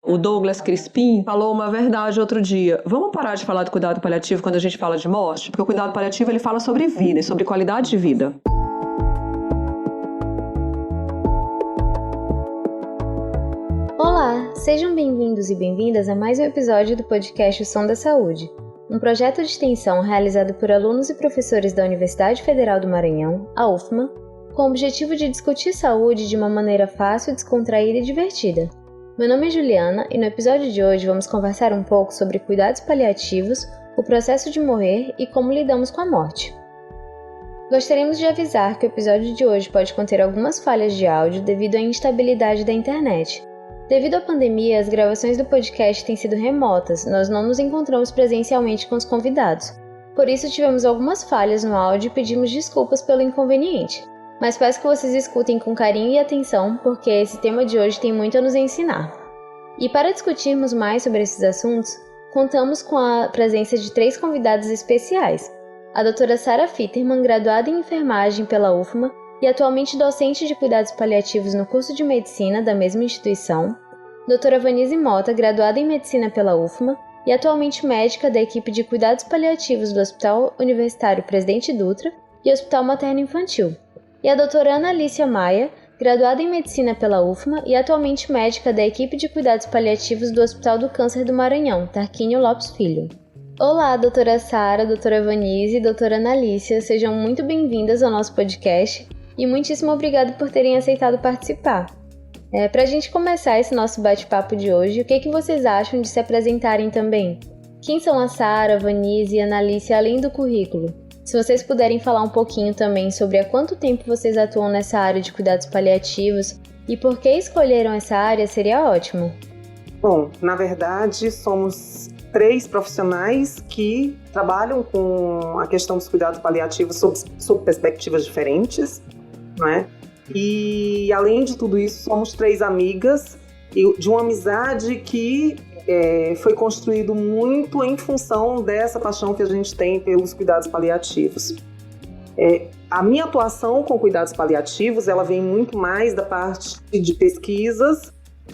O Douglas Crispim falou uma verdade outro dia. Vamos parar de falar do cuidado paliativo quando a gente fala de morte? Porque o cuidado paliativo ele fala sobre vida e sobre qualidade de vida. Olá, sejam bem-vindos e bem-vindas a mais um episódio do podcast O Som da Saúde, um projeto de extensão realizado por alunos e professores da Universidade Federal do Maranhão, a UFMA, com o objetivo de discutir saúde de uma maneira fácil, descontraída e divertida. Meu nome é Juliana e no episódio de hoje vamos conversar um pouco sobre cuidados paliativos, o processo de morrer e como lidamos com a morte. Gostaríamos de avisar que o episódio de hoje pode conter algumas falhas de áudio devido à instabilidade da internet. Devido à pandemia, as gravações do podcast têm sido remotas, nós não nos encontramos presencialmente com os convidados. Por isso tivemos algumas falhas no áudio e pedimos desculpas pelo inconveniente. Mas peço que vocês escutem com carinho e atenção, porque esse tema de hoje tem muito a nos ensinar. E para discutirmos mais sobre esses assuntos, contamos com a presença de 3 convidados especiais. A doutora Sara Fitterman, graduada em enfermagem pela UFMA e atualmente docente de cuidados paliativos no curso de medicina da mesma instituição. Doutora Vanise Mota, graduada em medicina pela UFMA e atualmente médica da equipe de cuidados paliativos do Hospital Universitário Presidente Dutra e Hospital Materno Infantil. E a doutora Ana Alicia Maia, graduada em medicina pela UFMA e atualmente médica da equipe de cuidados paliativos do Hospital do Câncer do Maranhão, Tarquínio Lopes Filho. Olá, doutora Sara, doutora Vanise e doutora Ana Alicia, sejam muito bem-vindas ao nosso podcast e muitíssimo obrigada por terem aceitado participar. Para a gente começar esse nosso bate-papo de hoje, o que vocês acham de se apresentarem também? Quem são a Sara, Vanise e a Ana Alicia além do currículo? Se vocês puderem falar um pouquinho também sobre há quanto tempo vocês atuam nessa área de cuidados paliativos e por que escolheram essa área, seria ótimo. Bom, na verdade, somos 3 profissionais que trabalham com a questão dos cuidados paliativos sob perspectivas diferentes, né? E, além de tudo isso, somos 3 amigas de uma amizade que foi construído muito em função dessa paixão que a gente tem pelos cuidados paliativos. A minha atuação com cuidados paliativos, ela vem muito mais da parte de pesquisas.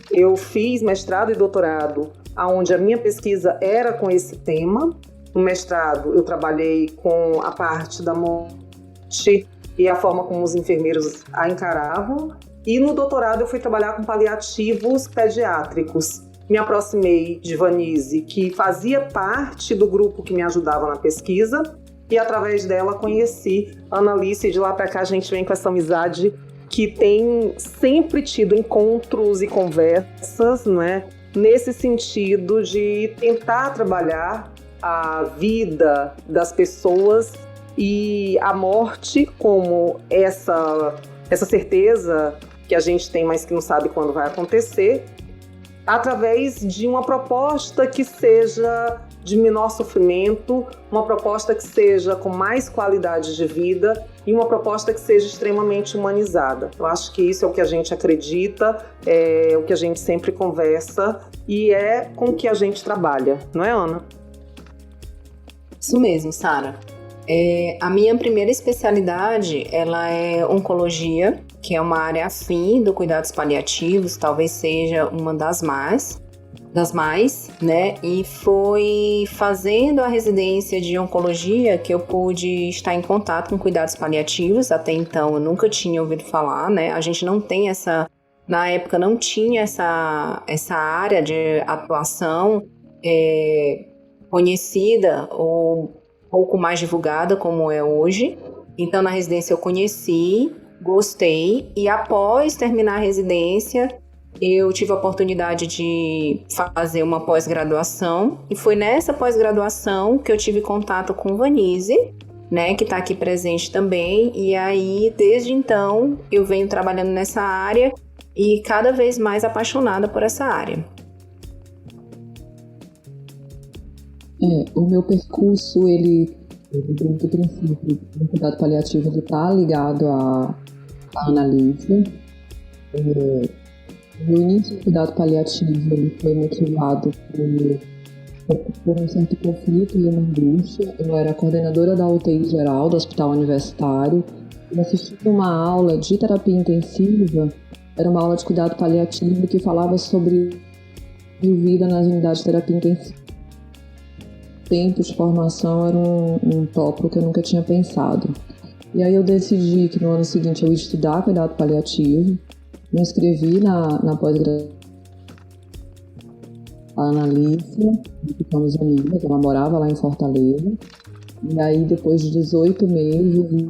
Eu fiz mestrado e doutorado, onde a minha pesquisa era com esse tema. No mestrado, eu trabalhei com a parte da morte e a forma como os enfermeiros a encaravam. E no doutorado, eu fui trabalhar com paliativos pediátricos. Me aproximei de Vanise, que fazia parte do grupo que me ajudava na pesquisa, e através dela conheci a Ana Alicia, e de lá para cá a gente vem com essa amizade que tem sempre tido encontros e conversas, né, nesse sentido de tentar trabalhar a vida das pessoas e a morte como essa certeza que a gente tem, mas que não sabe quando vai acontecer, através de uma proposta que seja de menor sofrimento, uma proposta que seja com mais qualidade de vida e uma proposta que seja extremamente humanizada. Eu acho que isso é o que a gente acredita, é o que a gente sempre conversa e é com o que a gente trabalha, não é, Ana? Isso mesmo, Sara. A minha primeira especialidade, ela é oncologia, que é uma área afim do cuidados paliativos, talvez seja uma das mais, né? E foi fazendo a residência de oncologia que eu pude estar em contato com cuidados paliativos. Até então eu nunca tinha ouvido falar, né? A gente não tem na época não tinha essa área de atuação conhecida ou pouco mais divulgada como é hoje. Então na residência eu conheci, gostei e após terminar a residência eu tive a oportunidade de fazer uma pós-graduação e foi nessa pós-graduação que eu tive contato com Vanise, né, que está aqui presente também, e aí desde então eu venho trabalhando nessa área e cada vez mais apaixonada por essa área. O meu percurso, ele do princípio, o cuidado paliativo está ligado à analise. No início, o cuidado paliativo ele foi motivado por um certo conflito e uma angústia. Eu era coordenadora da UTI geral do Hospital Universitário e assisti uma aula de terapia intensiva. Era uma aula de cuidado paliativo que falava sobre e vida nas unidades de terapia intensiva. Tempo de formação era um tópico que eu nunca tinha pensado. E aí eu decidi que no ano seguinte eu ia estudar cuidado paliativo, me inscrevi na pós-graduação a Analícia, ficamos amigas, ela morava lá em Fortaleza. E aí depois de 18 meses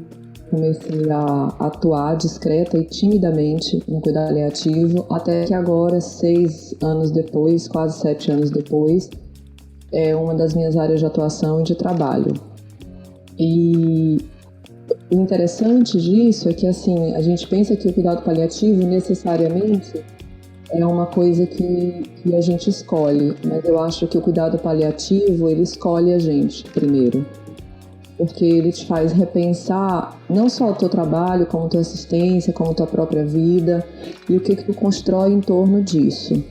comecei a atuar discreta e timidamente no cuidado paliativo, até que agora, 6 anos depois, quase 7 anos depois, é uma das minhas áreas de atuação e de trabalho. E o interessante disso é que, assim, a gente pensa que o cuidado paliativo necessariamente é uma coisa que a gente escolhe, mas eu acho que o cuidado paliativo, ele escolhe a gente primeiro, porque ele te faz repensar não só o teu trabalho, como tua assistência, como tua própria vida e o que tu constrói em torno disso.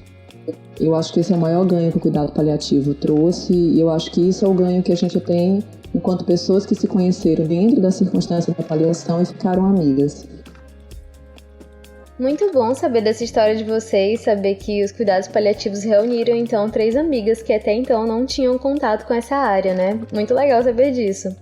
Eu acho que esse é o maior ganho que o cuidado paliativo trouxe e eu acho que isso é o ganho que a gente tem enquanto pessoas que se conheceram dentro da circunstância da paliação e ficaram amigas. Muito bom saber dessa história de vocês, saber que os cuidados paliativos reuniram então 3 amigas que até então não tinham contato com essa área, né? Muito legal saber disso.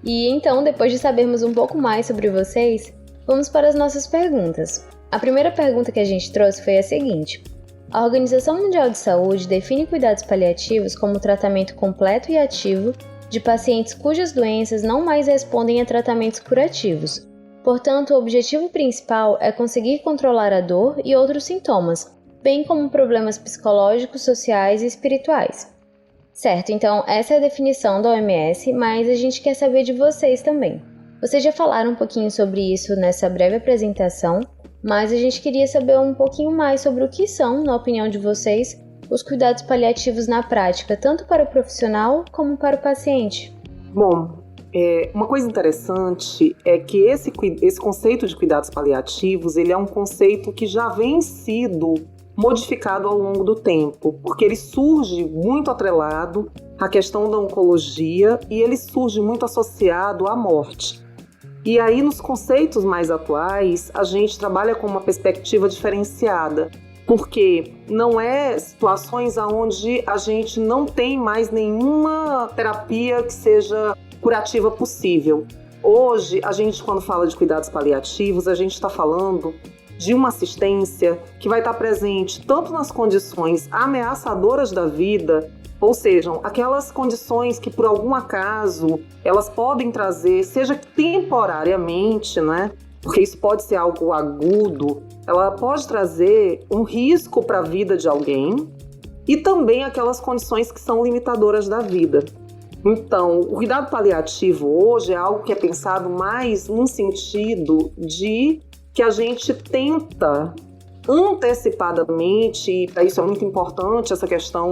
E então, depois de sabermos um pouco mais sobre vocês, vamos para as nossas perguntas. A primeira pergunta que a gente trouxe foi a seguinte: a Organização Mundial de Saúde define cuidados paliativos como tratamento completo e ativo de pacientes cujas doenças não mais respondem a tratamentos curativos. Portanto, o objetivo principal é conseguir controlar a dor e outros sintomas, bem como problemas psicológicos, sociais e espirituais. Certo, então essa é a definição da OMS, mas a gente quer saber de vocês também. Vocês já falaram um pouquinho sobre isso nessa breve apresentação, mas a gente queria saber um pouquinho mais sobre o que são, na opinião de vocês, os cuidados paliativos na prática, tanto para o profissional como para o paciente. Bom, uma coisa interessante é que esse conceito de cuidados paliativos, ele é um conceito que já vem sido modificado ao longo do tempo, porque ele surge muito atrelado à questão da oncologia e ele surge muito associado à morte. E aí, nos conceitos mais atuais, a gente trabalha com uma perspectiva diferenciada, porque não é situações onde a gente não tem mais nenhuma terapia que seja curativa possível. Hoje, a gente, quando fala de cuidados paliativos, a gente está falando de uma assistência que vai estar presente tanto nas condições ameaçadoras da vida, ou seja, aquelas condições que por algum acaso elas podem trazer, seja temporariamente, né? Porque isso pode ser algo agudo, ela pode trazer um risco para a vida de alguém e também aquelas condições que são limitadoras da vida. Então, o cuidado paliativo hoje é algo que é pensado mais num sentido de que a gente tenta antecipadamente, e para isso é muito importante essa questão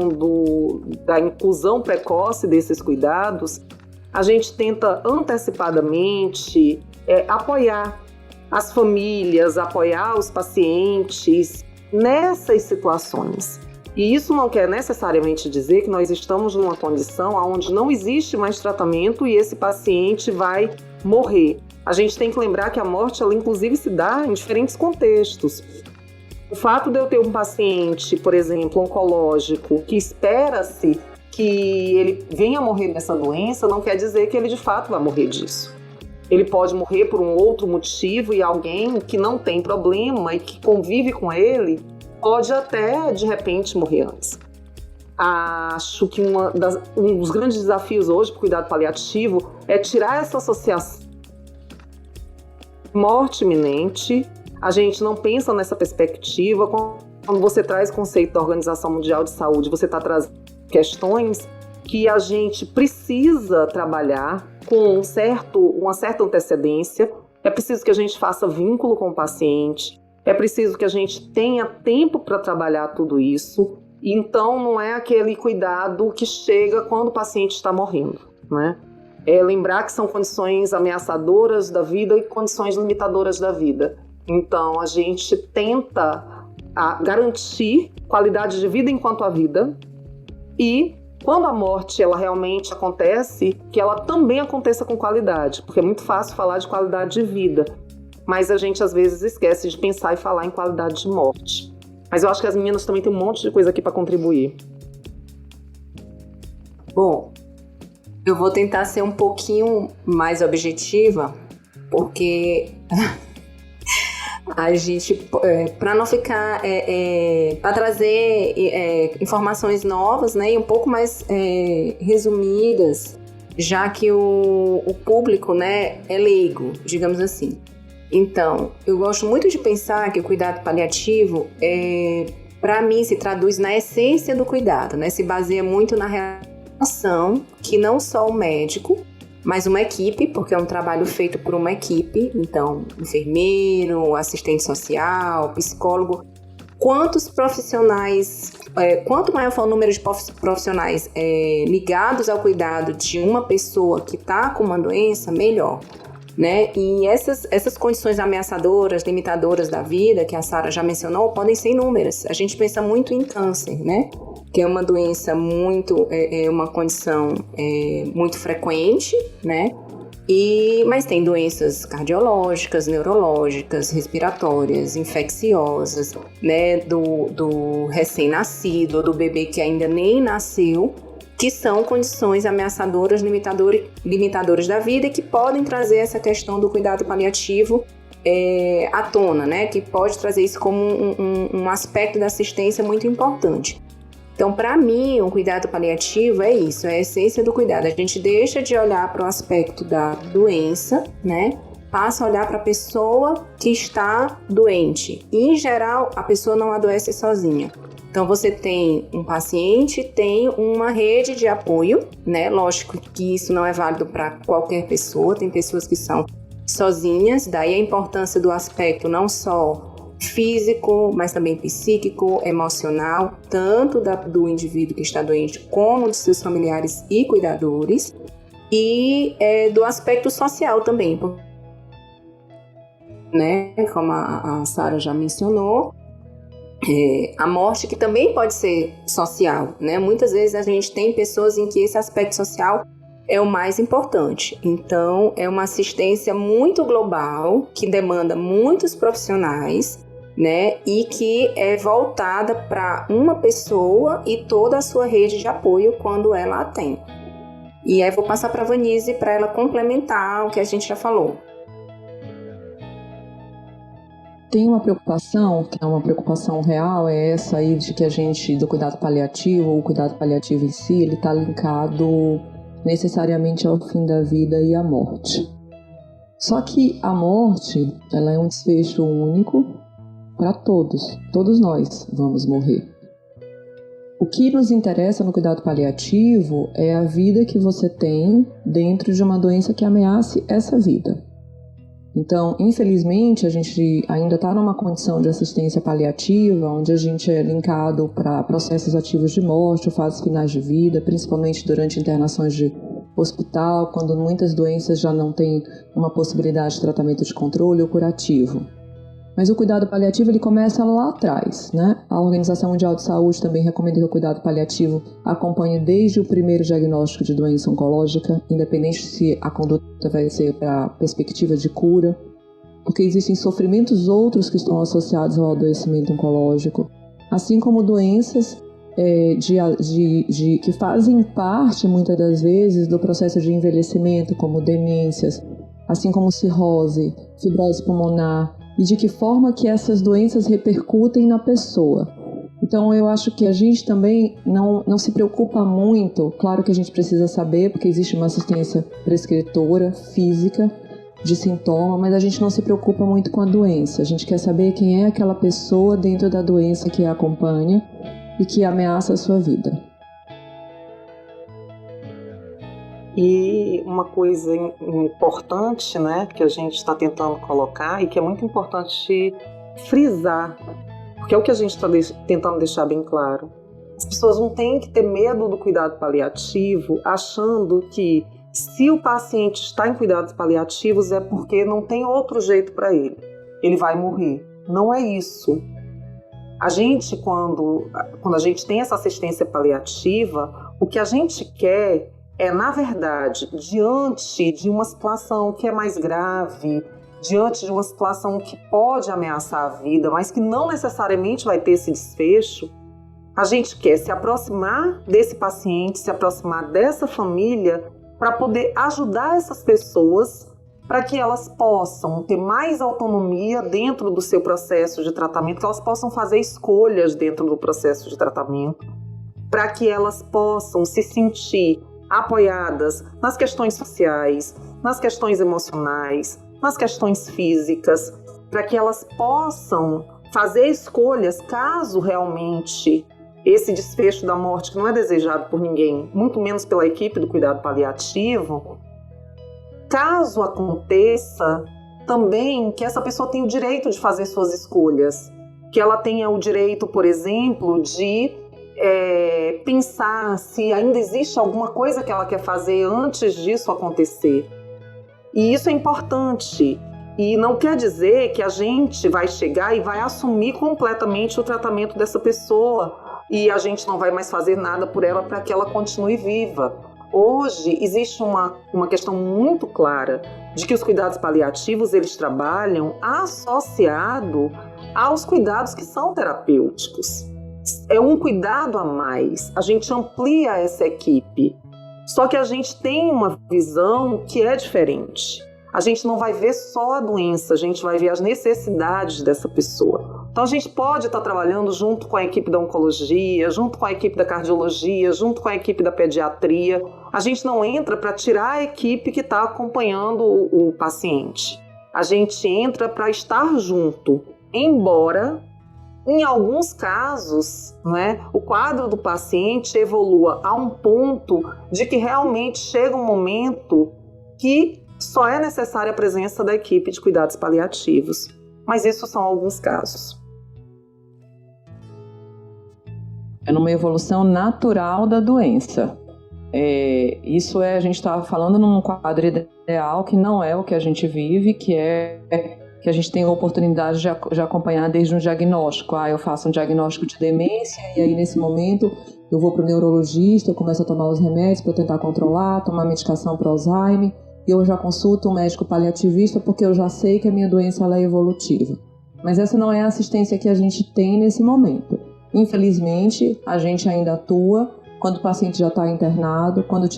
da inclusão precoce desses cuidados, a gente tenta antecipadamente apoiar as famílias, apoiar os pacientes nessas situações. E isso não quer necessariamente dizer que nós estamos numa condição onde não existe mais tratamento e esse paciente vai morrer. A gente tem que lembrar que a morte, ela inclusive se dá em diferentes contextos. O fato de eu ter um paciente, por exemplo, oncológico, que espera-se que ele venha morrer dessa doença, não quer dizer que ele de fato vai morrer disso. Ele pode morrer por um outro motivo e alguém que não tem problema e que convive com ele pode até, de repente, morrer antes. Acho que um dos grandes desafios hoje para o cuidado paliativo é tirar essa associação morte iminente. A gente não pensa nessa perspectiva. Quando você traz o conceito da Organização Mundial de Saúde, você está trazendo questões que a gente precisa trabalhar com uma certa antecedência. É preciso que a gente faça vínculo com o paciente. É preciso que a gente tenha tempo para trabalhar tudo isso. Então, não é aquele cuidado que chega quando o paciente está morrendo, né? É lembrar que são condições ameaçadoras da vida e condições limitadoras da vida. Então, a gente tenta garantir qualidade de vida enquanto a vida e, quando a morte ela realmente acontece, que ela também aconteça com qualidade, porque é muito fácil falar de qualidade de vida, mas a gente às vezes esquece de pensar e falar em qualidade de morte. Mas eu acho que as meninas também têm um monte de coisa aqui para contribuir. Bom, eu vou tentar ser um pouquinho mais objetiva, porque a gente, para não ficar, para trazer informações novas, né, e um pouco mais resumidas, já que o público, né, é leigo, digamos assim. Então, eu gosto muito de pensar que o cuidado paliativo, para mim, se traduz na essência do cuidado, né, se baseia muito na relação que não só o médico, mas uma equipe, porque é um trabalho feito por uma equipe, então enfermeiro, assistente social, psicólogo, quantos profissionais, quanto maior for o número de profissionais ligados ao cuidado de uma pessoa que está com uma doença, melhor, né? E essas condições ameaçadoras, limitadoras da vida, que a Sara já mencionou, podem ser inúmeras. A gente pensa muito em câncer, né? Que é uma doença muito, uma condição muito frequente, né? Mas tem doenças cardiológicas, neurológicas, respiratórias, infecciosas, né? Do recém-nascido, do bebê que ainda nem nasceu, que são condições ameaçadoras, limitadoras da vida e que podem trazer essa questão do cuidado paliativo à tona, né? Que pode trazer isso como um aspecto da assistência muito importante. Então, para mim, o cuidado paliativo é isso, é a essência do cuidado. A gente deixa de olhar para o aspecto da doença, né? Passa a olhar para a pessoa que está doente. E, em geral, a pessoa não adoece sozinha. Então, você tem um paciente, tem uma rede de apoio, né? Lógico que isso não é válido para qualquer pessoa, tem pessoas que são sozinhas, daí a importância do aspecto não só físico, mas também psíquico, emocional, tanto do indivíduo que está doente como de seus familiares e cuidadores, e do aspecto social também, né? Como a Sara já mencionou, a morte que também pode ser social, né? Muitas vezes a gente tem pessoas em que esse aspecto social é o mais importante. Então, é uma assistência muito global, que demanda muitos profissionais, né? E que é voltada para uma pessoa e toda a sua rede de apoio quando ela a tem. E aí vou passar para a Vanise para ela complementar o que a gente já falou. Tem uma preocupação, que é uma preocupação real, é essa aí de que a gente, do cuidado paliativo, ou o cuidado paliativo em si, ele está linkado necessariamente ao fim da vida e à morte. Só que a morte, ela é um desfecho único para todos nós vamos morrer. O que nos interessa no cuidado paliativo é a vida que você tem dentro de uma doença que ameace essa vida. Então, infelizmente, a gente ainda está numa condição de assistência paliativa, onde a gente é linkado para processos ativos de morte ou fases finais de vida, principalmente durante internações de hospital, quando muitas doenças já não têm uma possibilidade de tratamento de controle ou curativo. Mas o cuidado paliativo ele começa lá atrás, né? A Organização Mundial de Saúde também recomenda que o cuidado paliativo acompanhe desde o primeiro diagnóstico de doença oncológica, independente se a conduta vai ser para perspectiva de cura, porque existem sofrimentos outros que estão associados ao adoecimento oncológico, assim como doenças que fazem parte, muitas das vezes, do processo de envelhecimento, como demências, assim como cirrose, fibrose pulmonar, e de que forma que essas doenças repercutem na pessoa. Então, eu acho que a gente também não se preocupa muito, claro que a gente precisa saber, porque existe uma assistência prescritora, física, de sintoma, mas a gente não se preocupa muito com a doença. A gente quer saber quem é aquela pessoa dentro da doença que a acompanha e que ameaça a sua vida. E uma coisa importante, né, que a gente está tentando colocar e que é muito importante frisar, porque é o que a gente está tentando deixar bem claro. As pessoas não têm que ter medo do cuidado paliativo, achando que se o paciente está em cuidados paliativos é porque não tem outro jeito para ele. Ele vai morrer. Não é isso. A gente, quando a gente tem essa assistência paliativa, o que a gente quer na verdade, diante de uma situação que é mais grave, diante de uma situação que pode ameaçar a vida, mas que não necessariamente vai ter esse desfecho, a gente quer se aproximar desse paciente, se aproximar dessa família para poder ajudar essas pessoas para que elas possam ter mais autonomia dentro do seu processo de tratamento, que elas possam fazer escolhas dentro do processo de tratamento, para que elas possam se sentir apoiadas nas questões sociais, nas questões emocionais, nas questões físicas, para que elas possam fazer escolhas caso realmente esse desfecho da morte, que não é desejado por ninguém, muito menos pela equipe do cuidado paliativo, caso aconteça, também que essa pessoa tenha o direito de fazer suas escolhas, que ela tenha o direito, por exemplo, de pensar se ainda existe alguma coisa que ela quer fazer antes disso acontecer. E isso é importante. E não quer dizer que a gente vai chegar e vai assumir completamente o tratamento dessa pessoa e a gente não vai mais fazer nada por ela para que ela continue viva. Hoje existe uma questão muito clara de que os cuidados paliativos eles trabalham associado aos cuidados que são terapêuticos. É um cuidado a mais, a gente amplia essa equipe. Só que a gente tem uma visão que é diferente. A gente não vai ver só a doença, a gente vai ver as necessidades dessa pessoa. Então a gente pode estar trabalhando junto com a equipe da oncologia, junto com a equipe da cardiologia, junto com a equipe da pediatria. A gente não entra para tirar a equipe que está acompanhando o paciente. A gente entra para estar junto, embora em alguns casos, o quadro do paciente evolua a um ponto de que realmente chega um momento que só é necessária a presença da equipe de cuidados paliativos. Mas isso são alguns casos. É numa evolução natural da doença. A gente está falando num quadro ideal que não é o que a gente vive, que a gente tem a oportunidade de acompanhar desde um diagnóstico. Eu faço um diagnóstico de demência e aí nesse momento eu vou para o neurologista, eu começo a tomar os remédios para tentar controlar, tomar medicação para Alzheimer, e eu já consulto um médico paliativista porque eu já sei que a minha doença ela é evolutiva. Mas essa não é a assistência que a gente tem nesse momento. Infelizmente, a gente ainda atua quando o paciente já está internado, quando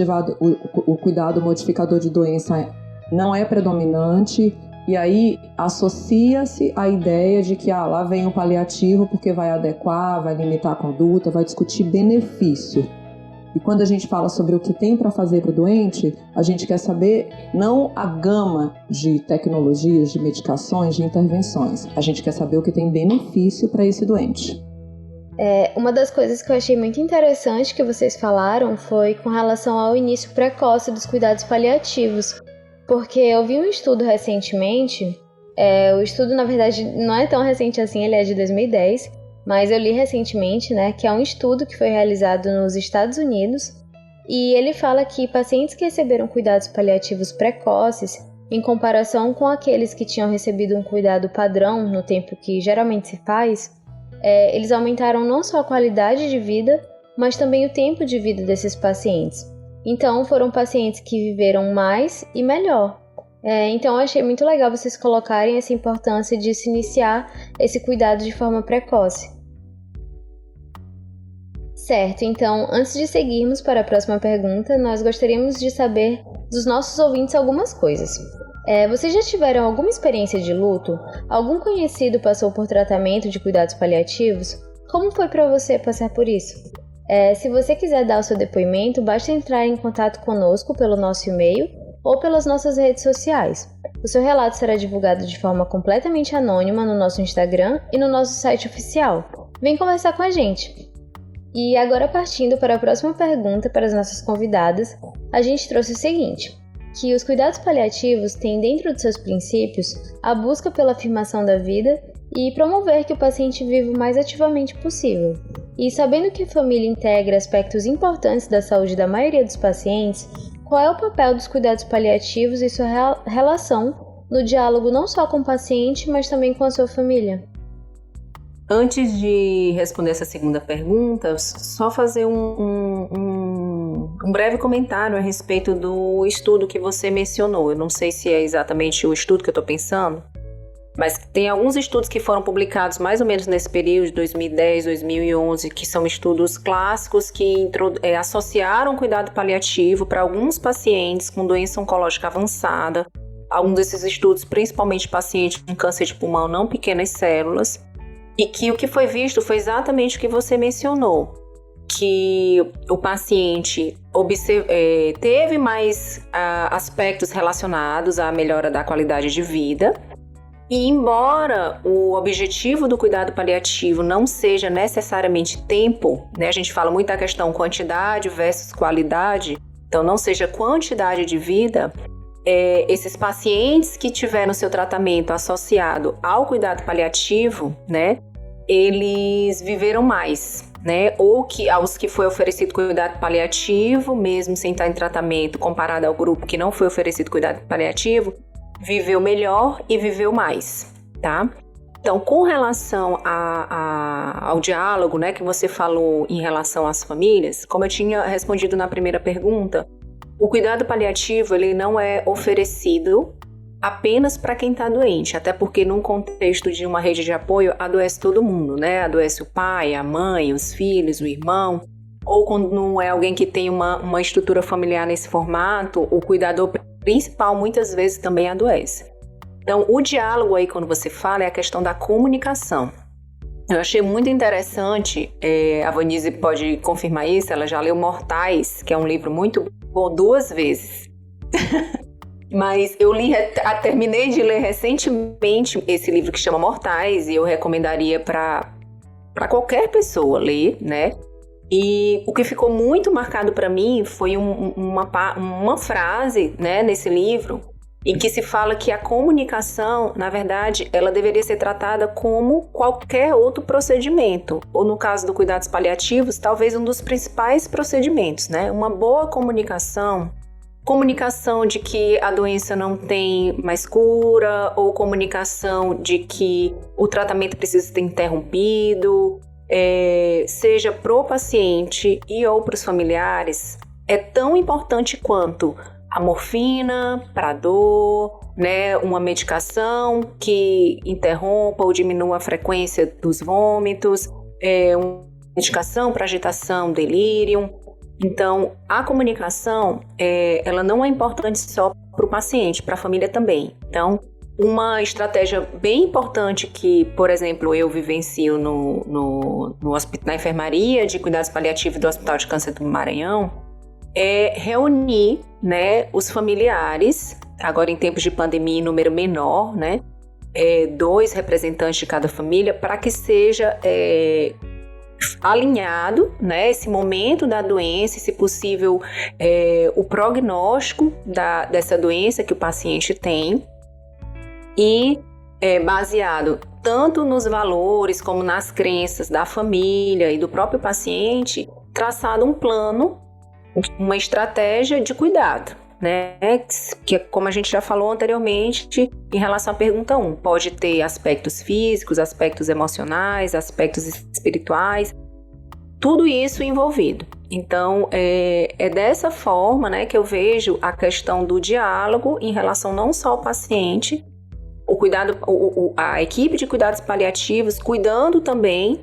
o cuidado modificador de doença não é predominante. E aí associa-se a ideia de que lá vem o paliativo porque vai adequar, vai limitar a conduta, vai discutir benefício. E quando a gente fala sobre o que tem para fazer para o doente, a gente quer saber não a gama de tecnologias, de medicações, de intervenções. A gente quer saber o que tem benefício para esse doente. Uma das coisas que eu achei muito interessante que vocês falaram foi com relação ao início precoce dos cuidados paliativos. Porque eu vi um estudo recentemente, o estudo na verdade não é tão recente assim, ele é de 2010, mas eu li recentemente, que é um estudo que foi realizado nos Estados Unidos, e ele fala que pacientes que receberam cuidados paliativos precoces, em comparação com aqueles que tinham recebido um cuidado padrão no tempo que geralmente se faz, eles aumentaram não só a qualidade de vida, mas também o tempo de vida desses pacientes. Então, foram pacientes que viveram mais e melhor. Então, eu achei muito legal vocês colocarem essa importância de se iniciar esse cuidado de forma precoce. Certo, então, antes de seguirmos para a próxima pergunta, nós gostaríamos de saber dos nossos ouvintes algumas coisas. Vocês já tiveram alguma experiência de luto? Algum conhecido passou por tratamento de cuidados paliativos? Como foi para você passar por isso? Se você quiser dar o seu depoimento, basta entrar em contato conosco pelo nosso e-mail ou pelas nossas redes sociais. O seu relato será divulgado de forma completamente anônima no nosso Instagram e no nosso site oficial. Vem conversar com a gente! E agora, partindo para a próxima pergunta para as nossas convidadas, a gente trouxe o seguinte, que os cuidados paliativos têm dentro de seus princípios a busca pela afirmação da vida e promover que o paciente viva o mais ativamente possível. E sabendo que a família integra aspectos importantes da saúde da maioria dos pacientes, qual é o papel dos cuidados paliativos e sua relação no diálogo não só com o paciente, mas também com a sua família? Antes de responder essa segunda pergunta, só fazer Um breve comentário a respeito do estudo que você mencionou. Eu não sei se é exatamente o estudo que eu estou pensando, mas tem alguns estudos que foram publicados mais ou menos nesse período de 2010, 2011, que são estudos clássicos que associaram cuidado paliativo para alguns pacientes com doença oncológica avançada. Alguns desses estudos, principalmente pacientes com câncer de pulmão, não pequenas células, e que o que foi visto foi exatamente o que você mencionou, que o paciente teve mais aspectos relacionados à melhora da qualidade de vida. E embora o objetivo do cuidado paliativo não seja necessariamente tempo, né, a gente fala muito da questão quantidade versus qualidade, então não seja quantidade de vida, esses pacientes que tiveram seu tratamento associado ao cuidado paliativo, né, eles viveram mais, né, ou que aos que foi oferecido cuidado paliativo, mesmo sem estar em tratamento, comparado ao grupo que não foi oferecido cuidado paliativo, viveu melhor e viveu mais, tá? Então, com relação ao diálogo, né, que você falou em relação às famílias, como eu tinha respondido na primeira pergunta, o cuidado paliativo ele não é oferecido apenas para quem está doente, até porque num contexto de uma rede de apoio adoece todo mundo, né? Adoece o pai, a mãe, os filhos, o irmão, ou quando não é alguém que tem uma estrutura familiar nesse formato, o cuidador principal muitas vezes também adoece. Então, o diálogo aí, quando você fala, é a questão da comunicação. Eu achei muito interessante, a Vanise pode confirmar isso, ela já leu Mortais, que é um livro muito bom 2 vezes. Mas eu terminei de ler recentemente esse livro que chama Mortais, e eu recomendaria para qualquer pessoa ler, né? E o que ficou muito marcado para mim foi uma frase, né, nesse livro, em que se fala que a comunicação, na verdade, ela deveria ser tratada como qualquer outro procedimento, ou no caso do cuidados paliativos, talvez um dos principais procedimentos, né? Uma boa comunicação de que a doença não tem mais cura, ou comunicação de que o tratamento precisa ser interrompido, seja pro paciente e ou para os familiares, é tão importante quanto a morfina para dor, né, uma medicação que interrompa ou diminua a frequência dos vômitos, uma medicação para agitação, delírio. Então, a comunicação, ela não é importante só para o paciente, para a família também. Então, uma estratégia bem importante que, por exemplo, eu vivencio na enfermaria de cuidados paliativos do Hospital de Câncer do Maranhão é reunir, né, os familiares, agora em tempos de pandemia em número menor, né, 2 representantes de cada família, para que seja alinhado, né, esse momento da doença, se possível, o prognóstico dessa doença que o paciente tem, e baseado tanto nos valores como nas crenças da família e do próprio paciente, traçado um plano, uma estratégia de cuidado, né? Que, como a gente já falou anteriormente, em relação à pergunta 1, pode ter aspectos físicos, aspectos emocionais, aspectos espirituais, tudo isso envolvido. Então, é dessa forma, né, que eu vejo a questão do diálogo em relação não só ao paciente, a equipe de cuidados paliativos cuidando também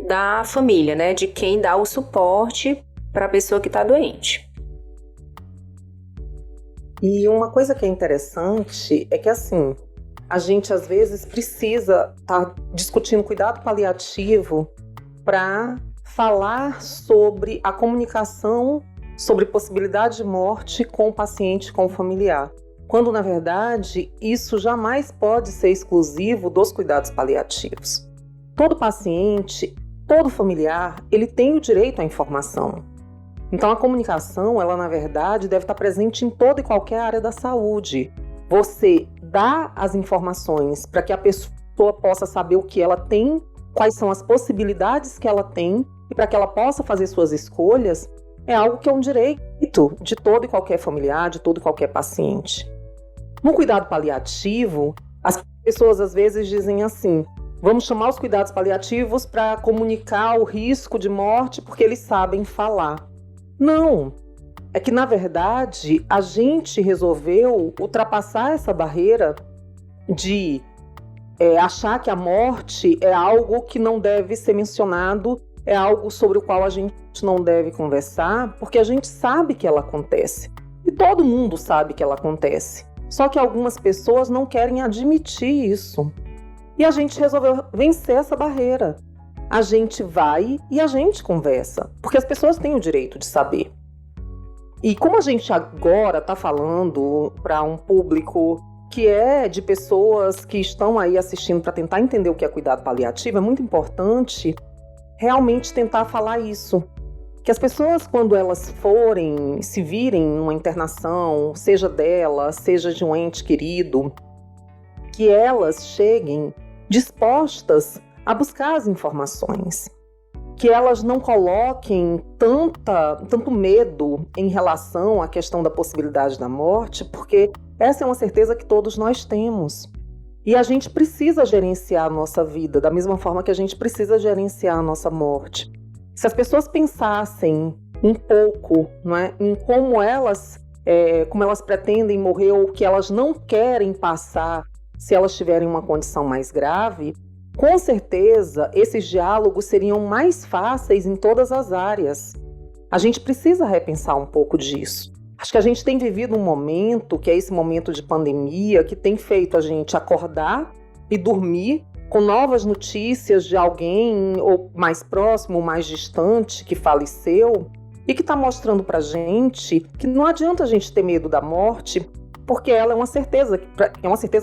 da família, né, de quem dá o suporte para a pessoa que está doente. E uma coisa que é interessante é que, assim, a gente às vezes precisa estar discutindo cuidado paliativo para falar sobre a comunicação sobre possibilidade de morte com o paciente, com o familiar. Quando, na verdade, isso jamais pode ser exclusivo dos cuidados paliativos. Todo paciente, todo familiar, ele tem o direito à informação. Então, a comunicação, ela, na verdade, deve estar presente em toda e qualquer área da saúde. Você dá as informações para que a pessoa possa saber o que ela tem, quais são as possibilidades que ela tem, e para que ela possa fazer suas escolhas, é algo que é um direito de todo e qualquer familiar, de todo e qualquer paciente. No cuidado paliativo, as pessoas às vezes dizem assim: vamos chamar os cuidados paliativos para comunicar o risco de morte porque eles sabem falar. Não, é que, na verdade, a gente resolveu ultrapassar essa barreira de achar que a morte é algo que não deve ser mencionado, é algo sobre o qual a gente não deve conversar, porque a gente sabe que ela acontece. E todo mundo sabe que ela acontece. Só que algumas pessoas não querem admitir isso. E a gente resolveu vencer essa barreira. A gente vai e a gente conversa, porque as pessoas têm o direito de saber. E como a gente agora está falando para um público que é de pessoas que estão aí assistindo para tentar entender o que é cuidado paliativo, é muito importante realmente tentar falar isso. Que as pessoas, quando elas forem, se virem numa internação, seja dela, seja de um ente querido, que elas cheguem dispostas a buscar as informações. Que elas não coloquem tanto medo em relação à questão da possibilidade da morte, porque essa é uma certeza que todos nós temos. E a gente precisa gerenciar a nossa vida da mesma forma que a gente precisa gerenciar a nossa morte. Se as pessoas pensassem um pouco, não é, em como elas pretendem morrer ou o que elas não querem passar se elas tiverem uma condição mais grave, com certeza esses diálogos seriam mais fáceis em todas as áreas. A gente precisa repensar um pouco disso. Acho que a gente tem vivido um momento, que é esse momento de pandemia, que tem feito a gente acordar e dormir com novas notícias de alguém ou mais próximo ou mais distante que faleceu e que está mostrando para a gente que não adianta a gente ter medo da morte, porque ela é uma certeza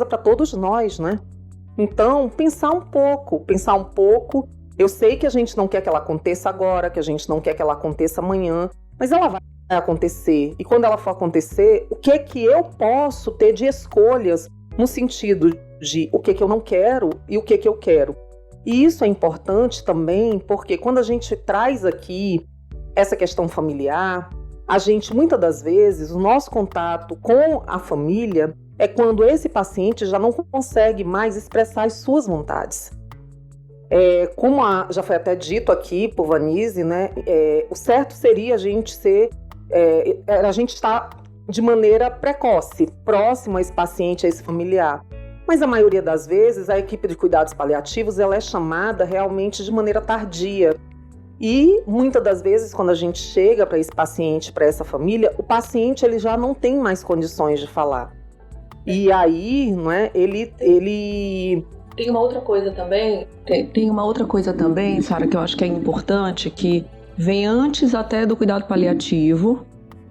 para todos nós, né? Então, pensar um pouco. Eu sei que a gente não quer que ela aconteça agora, que a gente não quer que ela aconteça amanhã, mas ela vai acontecer. E quando ela for acontecer, o que é que eu posso ter de escolhas no sentido de o que é que eu não quero e o que é que eu quero? E isso é importante também porque quando a gente traz aqui essa questão familiar, a gente, muitas das vezes, o nosso contato com a família é quando esse paciente já não consegue mais expressar as suas vontades. Como já foi até dito aqui por Vanise, né, o certo seria a gente estar de maneira precoce, próximo a esse paciente, a esse familiar. Mas a maioria das vezes a equipe de cuidados paliativos ela é chamada realmente de maneira tardia. E muitas das vezes quando a gente chega para esse paciente, para essa família, o paciente ele já não tem mais condições de falar. E aí, não é, ele... Tem uma outra coisa também, Sara, que eu acho que é importante, que vem antes até do cuidado paliativo.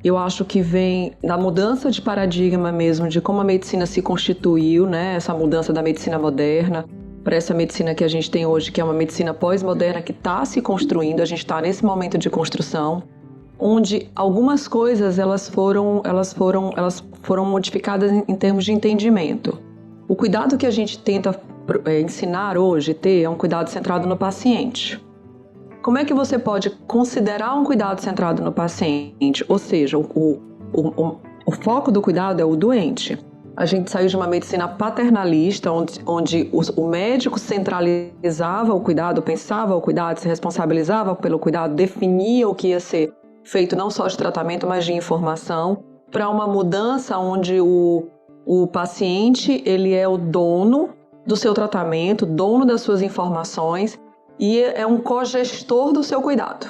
Eu acho que vem da mudança de paradigma mesmo, de como a medicina se constituiu, né? Essa mudança da medicina moderna para essa medicina que a gente tem hoje, que é uma medicina pós-moderna que está se construindo. A gente está nesse momento de construção, onde algumas coisas elas foram modificadas em termos de entendimento. O cuidado que a gente tenta ensinar hoje é um cuidado centrado no paciente. Como é que você pode considerar um cuidado centrado no paciente? Ou seja, o foco do cuidado é o doente. A gente saiu de uma medicina paternalista, onde o médico centralizava o cuidado, pensava o cuidado, se responsabilizava pelo cuidado, definia o que ia ser feito não só de tratamento, mas de informação, para uma mudança onde o paciente ele é o dono do seu tratamento, dono das suas informações e é um cogestor do seu cuidado.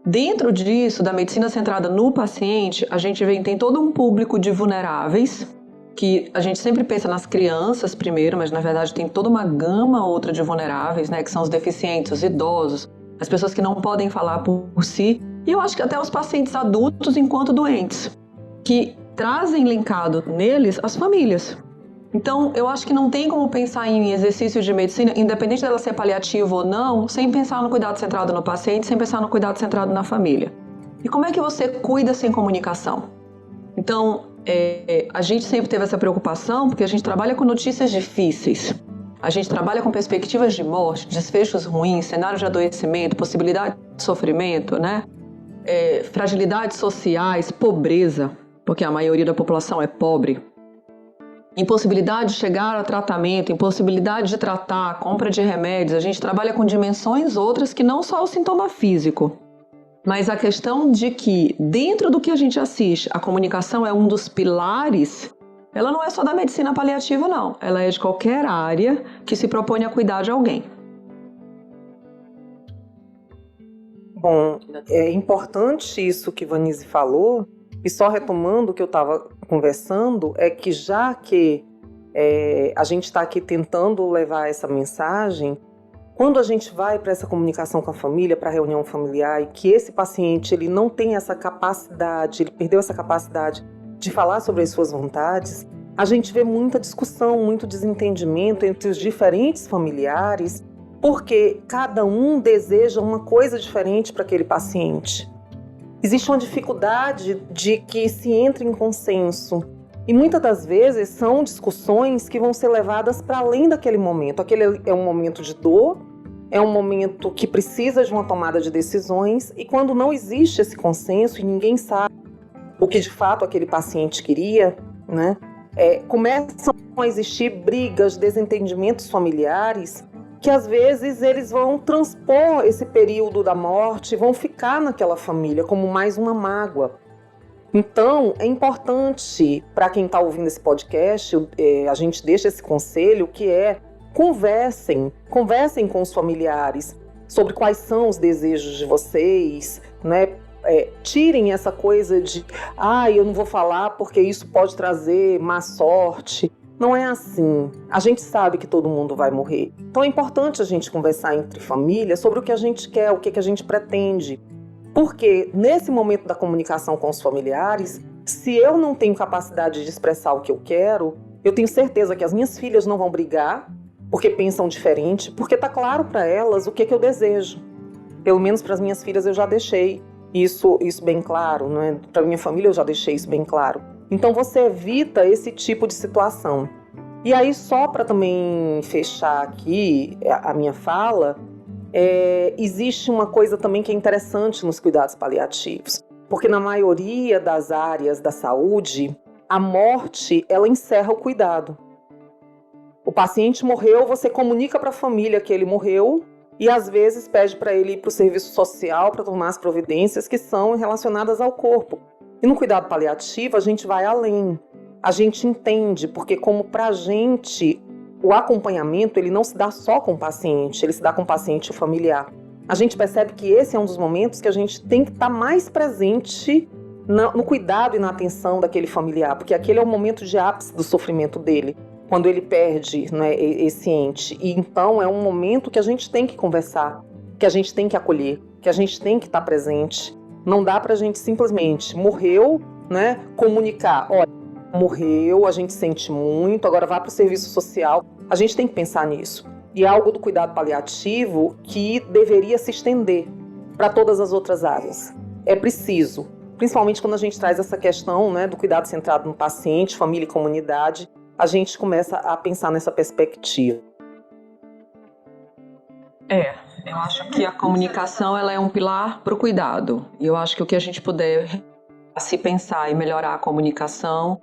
Dentro disso, da medicina centrada no paciente, a gente tem todo um público de vulneráveis, que a gente sempre pensa nas crianças primeiro, mas na verdade tem toda uma gama outra de vulneráveis, né, que são os deficientes, os idosos, as pessoas que não podem falar por si, e eu acho que até os pacientes adultos enquanto doentes, que trazem linkado neles as famílias. Então, eu acho que não tem como pensar em exercício de medicina, independente dela ser paliativo ou não, sem pensar no cuidado centrado no paciente, sem pensar no cuidado centrado na família. E como é que você cuida sem comunicação? Então, a gente sempre teve essa preocupação porque a gente trabalha com notícias difíceis. A gente trabalha com perspectivas de morte, desfechos ruins, cenários de adoecimento, possibilidade de sofrimento, né? Fragilidades sociais, pobreza, porque a maioria da população é pobre. Impossibilidade de chegar a tratamento, impossibilidade de tratar, compra de remédios. A gente trabalha com dimensões outras que não só o sintoma físico. Mas a questão de que, dentro do que a gente assiste, a comunicação é um dos pilares, ela não é só da medicina paliativa, não. Ela é de qualquer área que se propõe a cuidar de alguém. Bom, é importante isso que Vanise falou, e só retomando o que eu estava conversando, é que já que a gente está aqui tentando levar essa mensagem, quando a gente vai para essa comunicação com a família, para a reunião familiar, e que esse paciente ele não tem essa capacidade, ele perdeu essa capacidade de falar sobre as suas vontades, a gente vê muita discussão, muito desentendimento entre os diferentes familiares, porque cada um deseja uma coisa diferente para aquele paciente. Existe uma dificuldade de que se entre em consenso. E muitas das vezes são discussões que vão ser levadas para além daquele momento. Aquele é um momento de dor, é um momento que precisa de uma tomada de decisões, e quando não existe esse consenso e ninguém sabe o que de fato aquele paciente queria, né, começam a existir brigas, desentendimentos familiares, que às vezes eles vão transpor esse período da morte, vão ficar naquela família como mais uma mágoa. Então, é importante, para quem está ouvindo esse podcast, a gente deixa esse conselho, que é conversem com os familiares sobre quais são os desejos de vocês, né? Tirem essa coisa de, eu não vou falar porque isso pode trazer má sorte. Não é assim. A gente sabe que todo mundo vai morrer. Então é importante a gente conversar entre família sobre o que a gente quer, o que a gente pretende. Porque nesse momento da comunicação com os familiares, se eu não tenho capacidade de expressar o que eu quero, eu tenho certeza que as minhas filhas não vão brigar, porque pensam diferente, porque está claro para elas o que eu desejo. Pelo menos para as minhas filhas eu já deixei isso bem claro, né? Para minha família eu já deixei isso bem claro. Então você evita esse tipo de situação. E aí, só para também fechar aqui a minha fala, existe uma coisa também que é interessante nos cuidados paliativos, porque na maioria das áreas da saúde, a morte, ela encerra o cuidado. O paciente morreu, você comunica para a família que ele morreu e às vezes pede para ele ir para o serviço social para tomar as providências que são relacionadas ao corpo. E no cuidado paliativo a gente vai além, a gente entende, porque como para a gente o acompanhamento ele não se dá só com o paciente, ele se dá com o paciente e o familiar. A gente percebe que esse é um dos momentos que a gente tem que estar mais presente no cuidado e na atenção daquele familiar, porque aquele é o momento de ápice do sofrimento dele, quando ele perde, né, esse ente. E então é um momento que a gente tem que conversar, que a gente tem que acolher, que a gente tem que estar presente. Não dá pra gente simplesmente, morreu, né, comunicar, olha, morreu, a gente sente muito, agora vá para o serviço social. A gente tem que pensar nisso. E é algo do cuidado paliativo que deveria se estender para todas as outras áreas. É preciso, principalmente quando a gente traz essa questão, né, do cuidado centrado no paciente, família e comunidade, a gente começa a pensar nessa perspectiva. Eu acho que a comunicação ela é um pilar para o cuidado. E eu acho que o que a gente puder se pensar e melhorar a comunicação,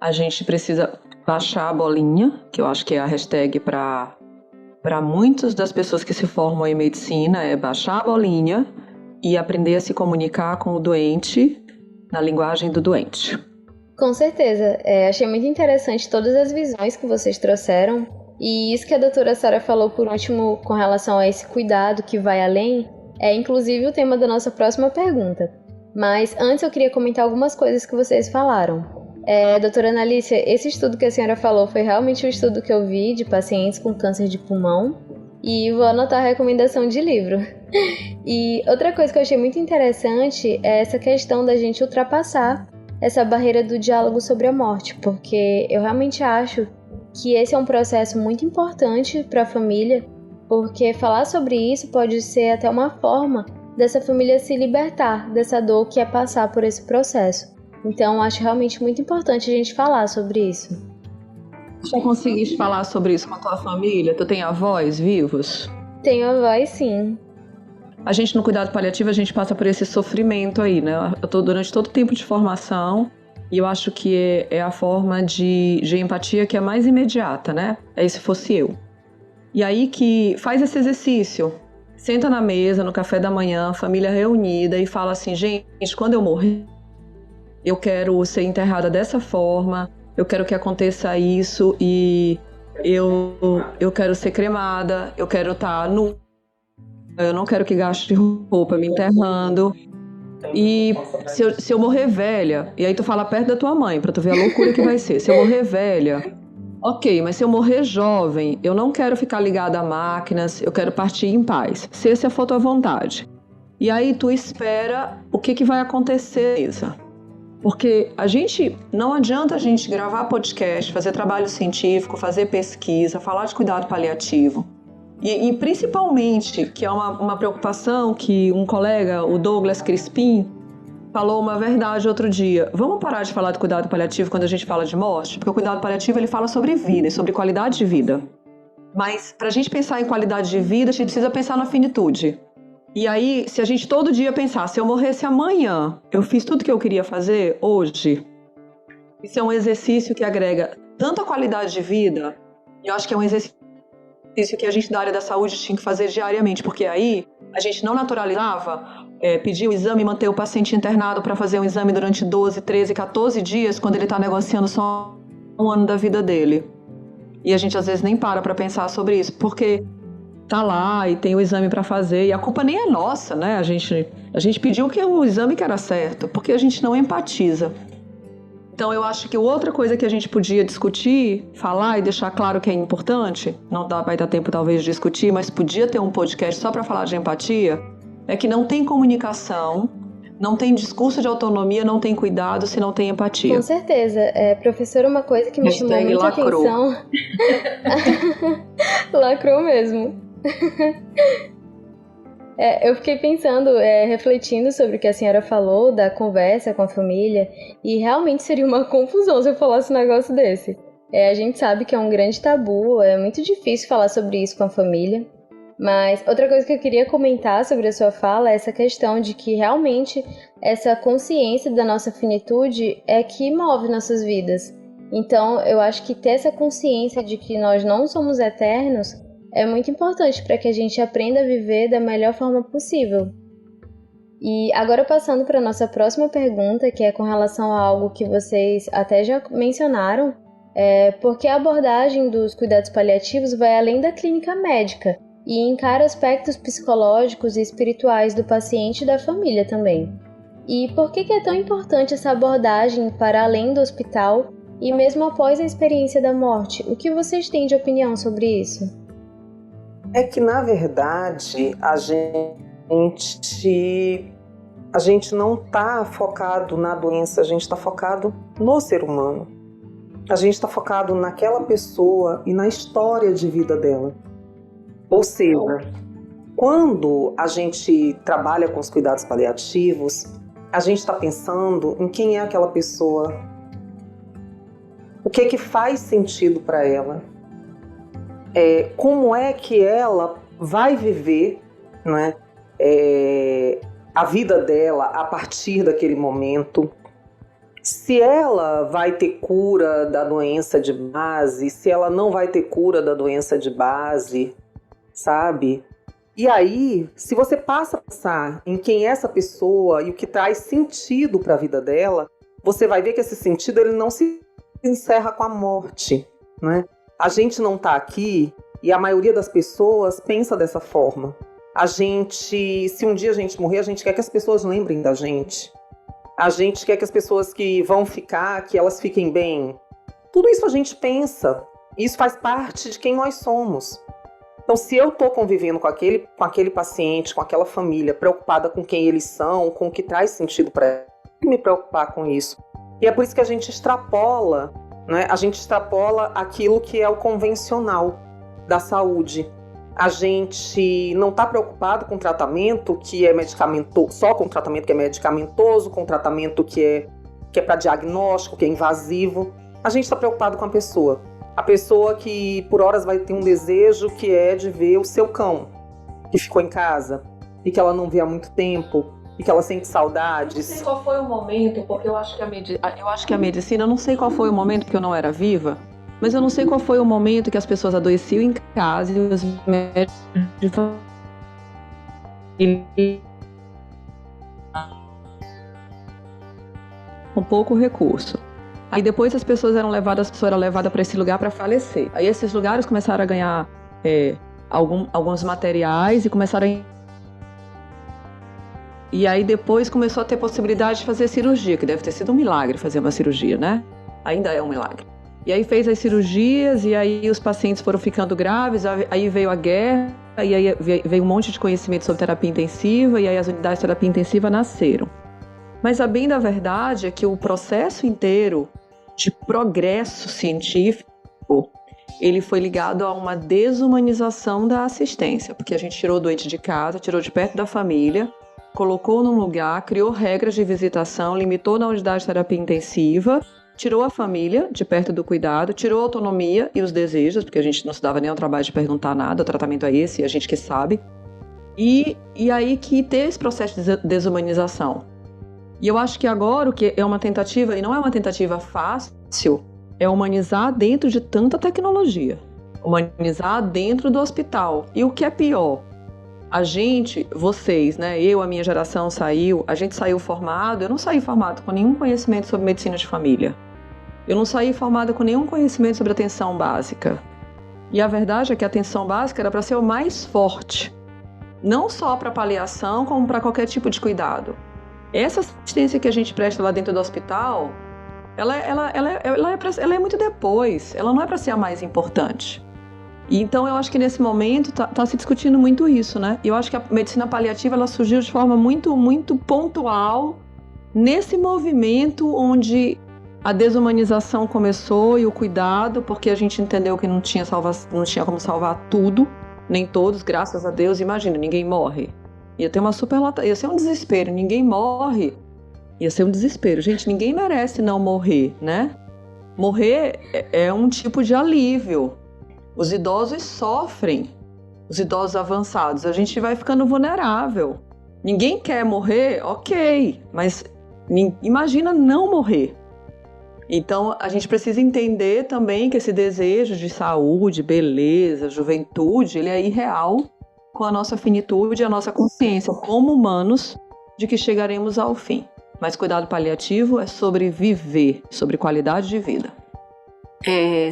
a gente precisa baixar a bolinha, que eu acho que é a hashtag para muitas das pessoas que se formam em medicina, é baixar a bolinha e aprender a se comunicar com o doente na linguagem do doente. Com certeza. Achei muito interessante todas as visões que vocês trouxeram. E isso que a doutora Sara falou por último com relação a esse cuidado que vai além, é inclusive o tema da nossa próxima pergunta. Mas antes eu queria comentar algumas coisas que vocês falaram. Doutora Analícia, esse estudo que a senhora falou foi realmente um estudo que eu vi de pacientes com câncer de pulmão e vou anotar a recomendação de livro. E outra coisa que eu achei muito interessante é essa questão da gente ultrapassar essa barreira do diálogo sobre a morte, porque eu realmente acho que esse é um processo muito importante para a família, porque falar sobre isso pode ser até uma forma dessa família se libertar dessa dor que é passar por esse processo. Então, acho realmente muito importante a gente falar sobre isso. Já conseguiste falar sobre isso com a tua família? Tu tem avós vivos? Tenho avós, sim. A gente, no cuidado paliativo, a gente passa por esse sofrimento aí, né? Eu tô durante todo o tempo de formação e eu acho que é a forma de empatia que é mais imediata, né? É se fosse eu. E aí que faz esse exercício. senta na mesa, no café da manhã, família reunida e fala assim, gente, quando eu morrer, eu quero ser enterrada dessa forma, eu quero que aconteça isso e eu quero ser cremada, eu quero estar nu, eu não quero que gaste roupa me enterrando. E se eu morrer velha, e aí tu fala perto da tua mãe pra tu ver a loucura que vai ser. Se eu morrer velha, ok, mas se eu morrer jovem, eu não quero ficar ligada a máquinas, eu quero partir em paz. Se essa for tua vontade. E aí tu espera o que vai acontecer, Isa. Porque não adianta a gente gravar podcast, fazer trabalho científico, fazer pesquisa, falar de cuidado paliativo. E principalmente, que é uma preocupação que um colega, o Douglas Crispim, falou uma verdade outro dia. Vamos parar de falar de cuidado paliativo quando a gente fala de morte? Porque o cuidado paliativo ele fala sobre vida e sobre qualidade de vida. Mas para a gente pensar em qualidade de vida, a gente precisa pensar na finitude. E aí, se a gente todo dia pensar, se eu morresse amanhã, eu fiz tudo que eu queria fazer hoje, isso é um exercício que agrega tanto a qualidade de vida, e eu acho que é um exercício que a gente da área da saúde tinha que fazer diariamente, porque aí a gente não naturalizava pedir o exame e manter o paciente internado para fazer um exame durante 12, 13, 14 dias, quando ele está negociando só um ano da vida dele. E a gente às vezes nem para pensar sobre isso, porque tá lá e tem o exame para fazer, e a culpa nem é nossa, né? A gente pediu o exame que era certo, porque a gente não empatiza. Então eu acho que outra coisa que a gente podia discutir, falar e deixar claro que é importante, não vai dar tempo talvez de discutir, mas podia ter um podcast só para falar de empatia, é que não tem comunicação, não tem discurso de autonomia, não tem cuidado se não tem empatia. Com certeza. Professora, uma coisa que me chamou muita atenção... Lacrou mesmo. Eu fiquei pensando, refletindo sobre o que a senhora falou, da conversa com a família, e realmente seria uma confusão se eu falasse um negócio desse. A gente sabe que é um grande tabu, é muito difícil falar sobre isso com a família, mas outra coisa que eu queria comentar sobre a sua fala é essa questão de que realmente essa consciência da nossa finitude é que move nossas vidas. Então, eu acho que ter essa consciência de que nós não somos eternos é muito importante para que a gente aprenda a viver da melhor forma possível. E agora passando para a nossa próxima pergunta, que é com relação a algo que vocês até já mencionaram, porque a abordagem dos cuidados paliativos vai além da clínica médica e encara aspectos psicológicos e espirituais do paciente e da família também. E por que é tão importante essa abordagem para além do hospital e mesmo após a experiência da morte? O que vocês têm de opinião sobre isso? É que, na verdade, a gente não está focado na doença, a gente está focado no ser humano. A gente está focado naquela pessoa e na história de vida dela. Ou seja, quando a gente trabalha com os cuidados paliativos, a gente está pensando em quem é aquela pessoa, o que faz sentido para ela. Como é que ela vai viver, né, a vida dela a partir daquele momento, se ela vai ter cura da doença de base, se ela não vai ter cura da doença de base, sabe? E aí, se você passa a pensar em quem é essa pessoa e o que traz sentido para a vida dela, você vai ver que esse sentido ele não se encerra com a morte, né? A gente não está aqui, e a maioria das pessoas pensa dessa forma. Se um dia a gente morrer, a gente quer que as pessoas lembrem da gente. A gente quer que as pessoas que vão ficar, que elas fiquem bem. Tudo isso a gente pensa. Isso faz parte de quem nós somos. Então, se eu estou convivendo com aquele paciente, com aquela família, preocupada com quem eles são, com o que traz sentido para eles, eu tenho que me preocupar com isso. E é por isso que a gente extrapola, né? A gente extrapola aquilo que é o convencional da saúde. A gente não está preocupado com tratamento que é medicamentoso, só com tratamento que é medicamentoso, com tratamento que é para diagnóstico, que é invasivo. A gente está preocupado com a pessoa. A pessoa que por horas vai ter um desejo que é de ver o seu cão, que ficou em casa e que ela não vê há muito tempo e que ela sente saudades. Não sei qual foi o momento, porque eu acho que a medicina, não sei qual foi o momento porque eu não era viva, mas eu não sei qual foi o momento que as pessoas adoeciam em casa e os médicos com pouco recurso. Aí depois a pessoa era levada para esse lugar para falecer. Aí esses lugares começaram a ganhar alguns materiais e começaram a... E aí depois começou a ter possibilidade de fazer cirurgia, que deve ter sido um milagre fazer uma cirurgia, né? Ainda é um milagre. E aí fez as cirurgias e aí os pacientes foram ficando graves, aí veio a guerra, e aí veio um monte de conhecimento sobre terapia intensiva e aí as unidades de terapia intensiva nasceram. Mas a bem da verdade é que o processo inteiro de progresso científico, ele foi ligado a uma desumanização da assistência, porque a gente tirou o doente de casa, tirou de perto da família, colocou num lugar, criou regras de visitação, limitou na unidade de terapia intensiva, tirou a família de perto do cuidado, tirou a autonomia e os desejos, porque a gente não se dava nem ao trabalho de perguntar nada, o tratamento é esse, a gente que sabe. E aí que teve esse processo de desumanização. E eu acho que agora o que é uma tentativa, e não é uma tentativa fácil, é humanizar dentro de tanta tecnologia. Humanizar dentro do hospital. E o que é pior? A gente, vocês, né? A minha geração a gente saiu formado, eu não saí formado com nenhum conhecimento sobre medicina de família. Eu não saí formada com nenhum conhecimento sobre atenção básica. E a verdade é que a atenção básica era para ser o mais forte. Não só para paliação, como para qualquer tipo de cuidado. Essa assistência que a gente presta lá dentro do hospital, ela é muito depois, ela não é para ser a mais importante. E então eu acho que nesse momento tá se discutindo muito isso, né? E eu acho que a medicina paliativa ela surgiu de forma muito, muito pontual nesse movimento onde a desumanização começou e o cuidado, porque a gente entendeu que não tinha como salvar tudo, nem todos, graças a Deus. Imagina, ninguém morre. Ia ser um desespero, ninguém morre. Ia ser um desespero. Gente, ninguém merece não morrer, né? Morrer é um tipo de alívio. Os idosos sofrem, os idosos avançados, a gente vai ficando vulnerável. Ninguém quer morrer, ok, mas imagina não morrer. Então, a gente precisa entender também que esse desejo de saúde, beleza, juventude, ele é irreal com a nossa finitude e a nossa consciência como humanos de que chegaremos ao fim. Mas cuidado paliativo é sobre viver, sobre qualidade de vida.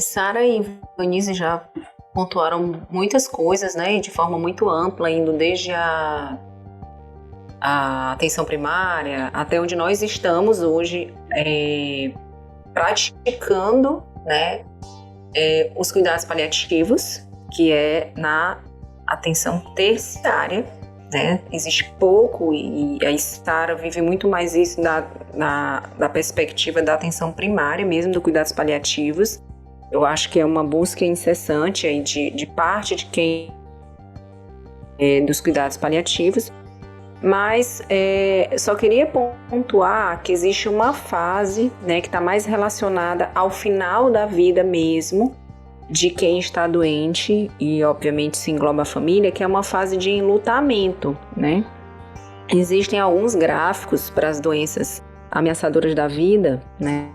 Sara e Vanise já pontuaram muitas coisas, né, de forma muito ampla, indo desde a atenção primária até onde nós estamos hoje praticando, né, os cuidados paliativos, que é na atenção terciária, né? Existe pouco e a Sara vive muito mais isso da perspectiva da atenção primária mesmo, do cuidados paliativos. Eu acho que é uma busca incessante aí de parte de quem dos cuidados paliativos, mas só queria pontuar que existe uma fase, né, que está mais relacionada ao final da vida mesmo, de quem está doente, e obviamente se engloba a família, que é uma fase de enlutamento, né? Existem alguns gráficos para as doenças ameaçadoras da vida, né?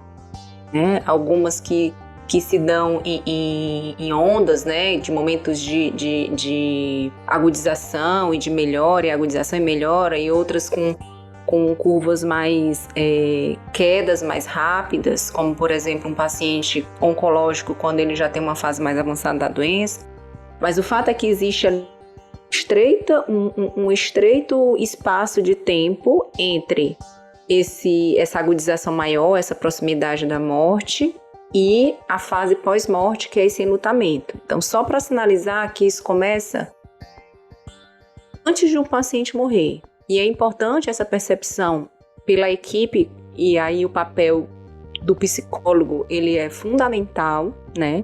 Algumas que se dão em ondas, né? De momentos de agudização e de melhora, e agudização e melhora, e outras com curvas mais quedas mais rápidas, como por exemplo um paciente oncológico quando ele já tem uma fase mais avançada da doença. Mas o fato é que existe um estreito espaço de tempo entre essa agudização maior, essa proximidade da morte, e a fase pós-morte, que é esse enlutamento. Então, só para sinalizar que isso começa antes de um paciente morrer. E é importante essa percepção pela equipe, e aí o papel do psicólogo, ele é fundamental, né?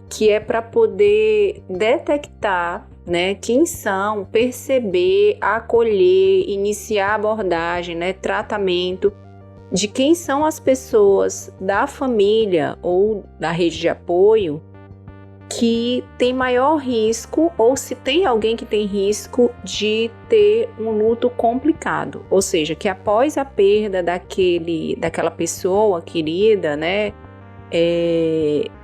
Que é para poder detectar, né, quem são, perceber, acolher, iniciar abordagem, né, tratamento de quem são as pessoas da família ou da rede de apoio que tem maior risco, ou se tem alguém que tem risco de ter um luto complicado, ou seja, que após a perda daquela pessoa querida, né,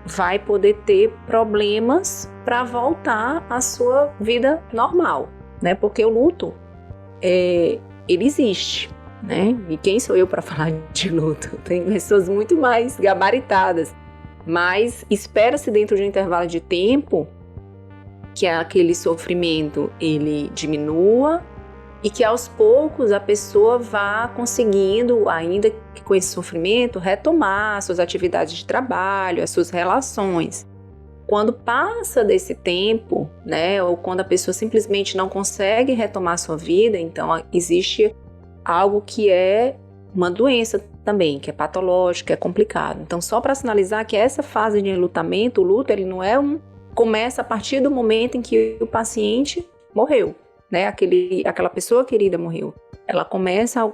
vai poder ter problemas para voltar à sua vida normal, né? Porque o luto, ele existe, né? E quem sou eu para falar de luto? Tem pessoas muito mais gabaritadas, mas espera-se dentro de um intervalo de tempo que aquele sofrimento ele diminua e que aos poucos a pessoa vá conseguindo, ainda que com esse sofrimento, retomar suas atividades de trabalho, as suas relações. Quando passa desse tempo, né, ou quando a pessoa simplesmente não consegue retomar sua vida, então existe algo que é uma doença também, que é patológica, é complicado. Então, só para sinalizar que essa fase de enlutamento, o luto, ele não é começa a partir do momento em que o paciente morreu, né? Aquela pessoa querida morreu. Ela começa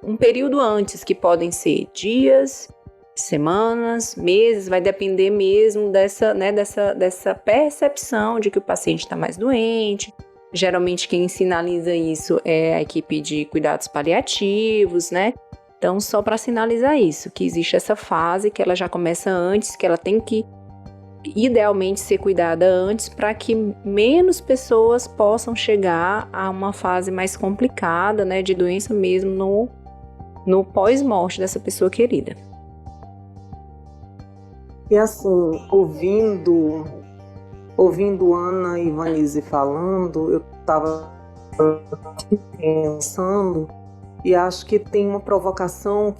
um período antes, que podem ser dias, semanas, meses, vai depender mesmo dessa percepção de que o paciente está mais doente. Geralmente quem sinaliza isso é a equipe de cuidados paliativos, né? Então, só para sinalizar isso, que existe essa fase que ela já começa antes, que ela tem que idealmente ser cuidada antes para que menos pessoas possam chegar a uma fase mais complicada, né, de doença mesmo no pós-morte dessa pessoa querida. E assim, ouvindo Ana e Vanise falando, eu estava pensando e acho que tem uma provocação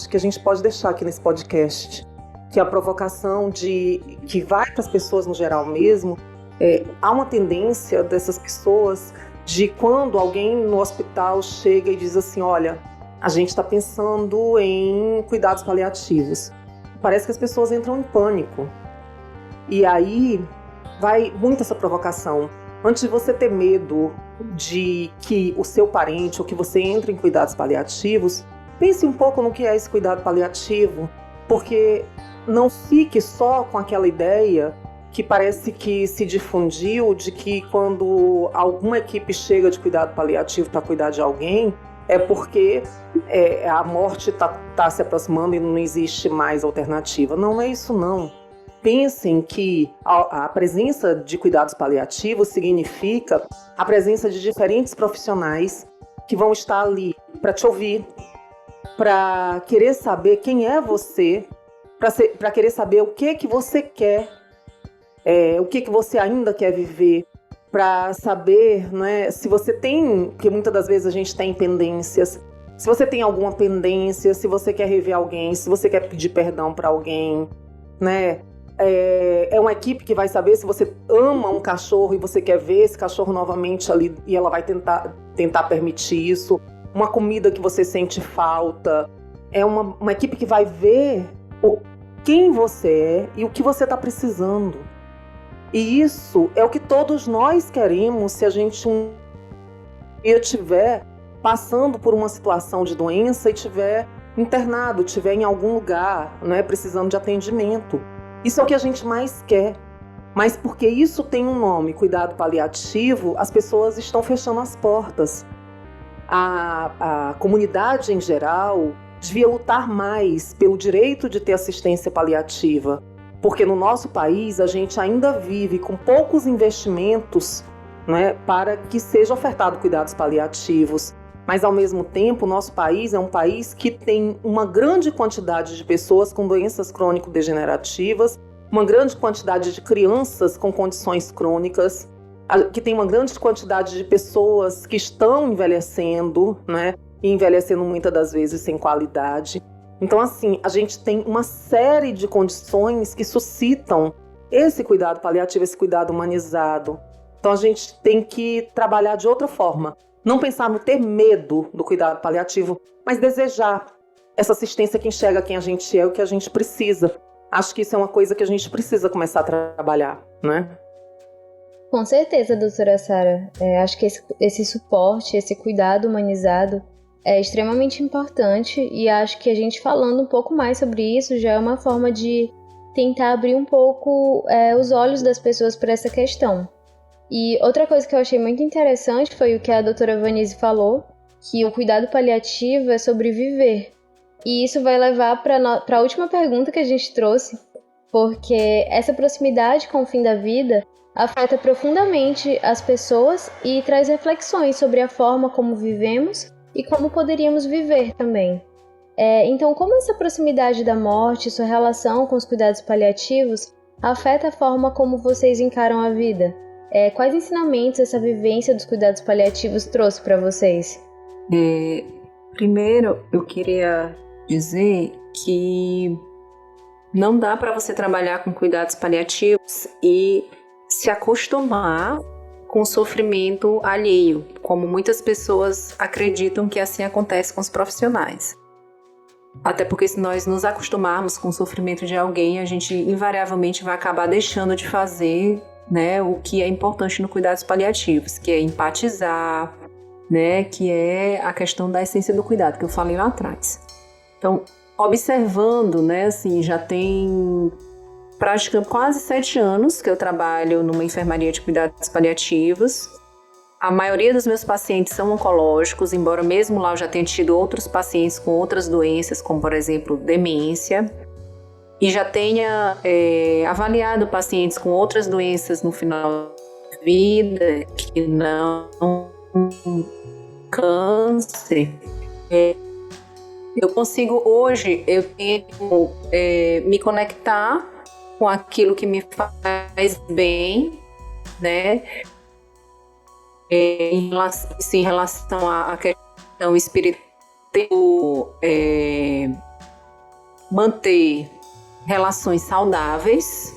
que a gente pode deixar aqui nesse podcast, que é a provocação que vai para as pessoas no geral mesmo. Há uma tendência dessas pessoas de quando alguém no hospital chega e diz assim, olha, a gente está pensando em cuidados paliativos. Parece que as pessoas entram em pânico. E aí vai muito essa provocação. Antes de você ter medo de que o seu parente ou que você entre em cuidados paliativos, pense um pouco no que é esse cuidado paliativo, porque não fique só com aquela ideia que parece que se difundiu de que quando alguma equipe chega de cuidado paliativo para cuidar de alguém, é porque a morte está se aproximando e não existe mais alternativa. Não é isso, não. Pensem que a presença de cuidados paliativos significa a presença de diferentes profissionais que vão estar ali para te ouvir, para querer saber quem é você, para querer saber o que você quer, o que você ainda quer viver, para saber, né, se você tem, porque muitas das vezes a gente tem pendências, se você tem alguma pendência, se você quer rever alguém, se você quer pedir perdão para alguém, né? É uma equipe que vai saber se você ama um cachorro e você quer ver esse cachorro novamente ali e ela vai tentar permitir isso. Uma comida que você sente falta. É uma equipe que vai ver quem você é e o que você está precisando. E isso é o que todos nós queremos se a gente um dia estiver passando por uma situação de doença e estiver internado, estiver em algum lugar, né, precisando de atendimento. Isso é o que a gente mais quer. Mas porque isso tem um nome, cuidado paliativo, as pessoas estão fechando as portas. A comunidade em geral devia lutar mais pelo direito de ter assistência paliativa, porque no nosso país a gente ainda vive com poucos investimentos, né, para que seja ofertado cuidados paliativos. Mas, ao mesmo tempo, o nosso país é um país que tem uma grande quantidade de pessoas com doenças crônico-degenerativas, uma grande quantidade de crianças com condições crônicas, que tem uma grande quantidade de pessoas que estão envelhecendo, né, e envelhecendo muitas das vezes sem qualidade. Então, assim, a gente tem uma série de condições que suscitam esse cuidado paliativo, esse cuidado humanizado. Então, a gente tem que trabalhar de outra forma. Não pensar no ter medo do cuidado paliativo, mas desejar essa assistência que enxerga quem a gente é e o que a gente precisa. Acho que isso é uma coisa que a gente precisa começar a trabalhar, né? Com certeza, doutora Sara. Acho que esse suporte, esse cuidado humanizado é extremamente importante e acho que a gente falando um pouco mais sobre isso já é uma forma de tentar abrir um pouco os olhos das pessoas para essa questão. E outra coisa que eu achei muito interessante foi o que a doutora Vanise falou, que o cuidado paliativo é sobre viver. E isso vai levar para a última pergunta que a gente trouxe, porque essa proximidade com o fim da vida, afeta profundamente as pessoas e traz reflexões sobre a forma como vivemos e como poderíamos viver também. Então, como essa proximidade da morte, sua relação com os cuidados paliativos, afeta a forma como vocês encaram a vida? Quais ensinamentos essa vivência dos cuidados paliativos trouxe para vocês? Primeiro, eu queria dizer que não dá para você trabalhar com cuidados paliativos e se acostumar com o sofrimento alheio, como muitas pessoas acreditam que assim acontece com os profissionais. Até porque se nós nos acostumarmos com o sofrimento de alguém, a gente invariavelmente vai acabar deixando de fazer, né, o que é importante no cuidados paliativos, que é empatizar, né, que é a questão da essência do cuidado, que eu falei lá atrás. Então, observando, né, assim, já tem praticamente quase 7 anos que eu trabalho numa enfermaria de cuidados paliativos. A maioria dos meus pacientes são oncológicos, embora mesmo lá eu já tenha tido outros pacientes com outras doenças, como por exemplo demência, e já tenha avaliado pacientes com outras doenças no final da vida, que não câncer. Eu consigo hoje, eu tento me conectar com aquilo que me faz bem, né? Em relação à questão espiritual, manter relações saudáveis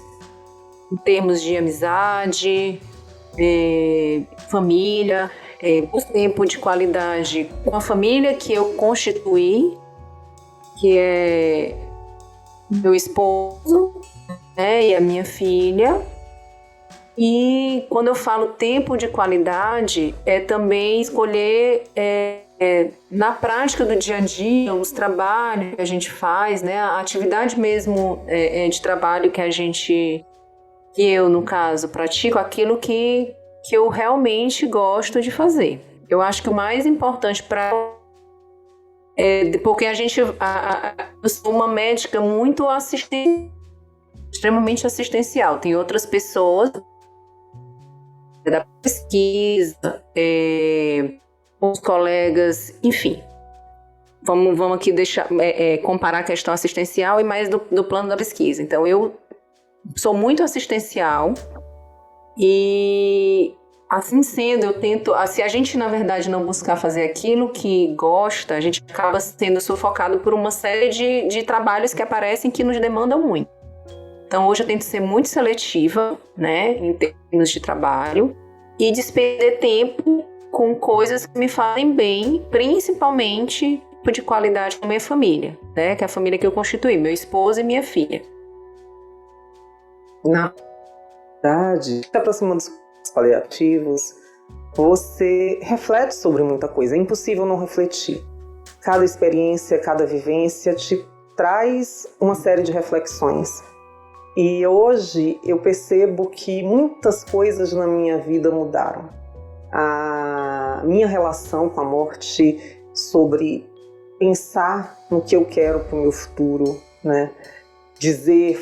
em termos de amizade, família, o tempo de qualidade com a família que eu constituí, que é meu esposo, né, e a minha filha. E quando eu falo tempo de qualidade, é também escolher na prática do dia a dia os trabalhos que a gente faz, né, a atividade mesmo de trabalho que eu, no caso, pratico, aquilo que eu realmente gosto de fazer. Eu acho que o mais importante porque eu sou uma médica muito extremamente assistencial. Tem outras pessoas da pesquisa, os colegas, enfim. Vamos aqui comparar a questão assistencial e mais do plano da pesquisa. Então, eu sou muito assistencial e, assim sendo, eu tento... Se a gente, na verdade, não buscar fazer aquilo que gosta, a gente acaba sendo sufocado por uma série de trabalhos que aparecem que nos demandam muito. Então, hoje eu tento ser muito seletiva, né, em termos de trabalho e despender tempo com coisas que me fazem bem, principalmente de qualidade com a minha família, né, que é a família que eu constituí, meu esposo e minha filha. Na verdade, se aproximando dos paliativos, você reflete sobre muita coisa, é impossível não refletir. Cada experiência, cada vivência te traz uma série de reflexões. E hoje eu percebo que muitas coisas na minha vida mudaram. A minha relação com a morte, sobre pensar no que eu quero para o meu futuro, né?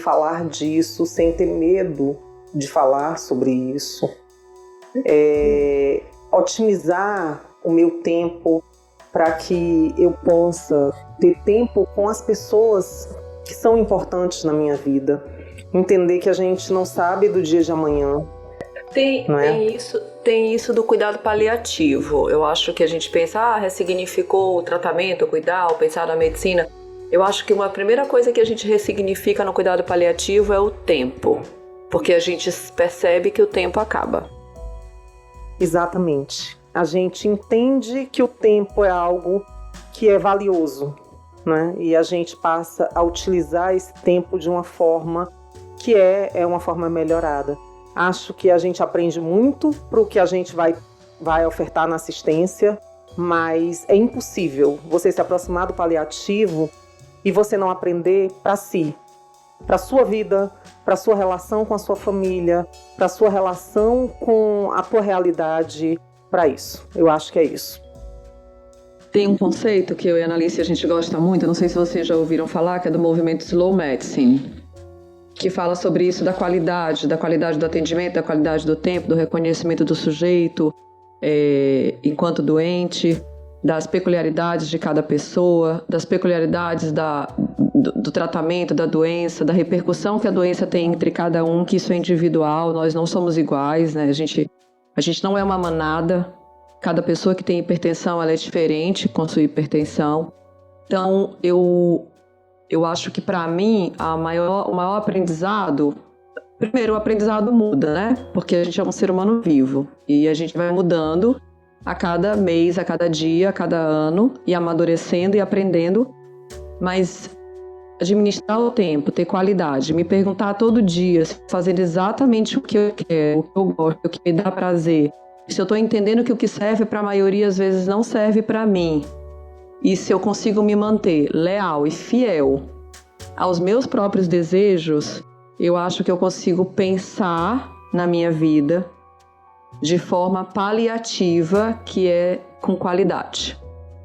Falar disso sem ter medo de falar sobre isso. Otimizar o meu tempo para que eu possa ter tempo com as pessoas que são importantes na minha vida. Entender que a gente não sabe do dia de amanhã. Tem isso do cuidado paliativo. Eu acho que a gente pensa, ressignificou o tratamento, o cuidar, pensar na medicina. Eu acho que uma primeira coisa que a gente ressignifica no cuidado paliativo é o tempo. Porque a gente percebe que o tempo acaba. Exatamente. A gente entende que o tempo é algo que é valioso, né? E a gente passa a utilizar esse tempo de uma forma que é uma forma melhorada. Acho que a gente aprende muito para o que a gente vai ofertar na assistência, mas é impossível você se aproximar do paliativo e você não aprender para si, para a sua vida, para a sua relação com a sua família, para a sua relação com a tua realidade, para isso. Eu acho que é isso. Tem um conceito que eu e a Analice a gente gosta muito, não sei se vocês já ouviram falar, que é do movimento Slow Medicine, que fala sobre isso da qualidade do atendimento, da qualidade do tempo, do reconhecimento do sujeito enquanto doente, das peculiaridades de cada pessoa, das peculiaridades do tratamento da doença, da repercussão que a doença tem entre cada um, que isso é individual, nós não somos iguais, né? A gente não é uma manada, cada pessoa que tem hipertensão ela é diferente com sua hipertensão. Então, eu acho que para mim o maior aprendizado, primeiro o aprendizado muda, né? Porque a gente é um ser humano vivo e a gente vai mudando a cada mês, a cada dia, a cada ano e amadurecendo e aprendendo, mas administrar o tempo, ter qualidade, me perguntar todo dia, fazendo exatamente o que eu quero, o que eu gosto, o que me dá prazer. Se eu estou entendendo que o que serve para a maioria às vezes não serve para mim. E se eu consigo me manter leal e fiel aos meus próprios desejos, eu acho que eu consigo pensar na minha vida de forma paliativa, que é com qualidade.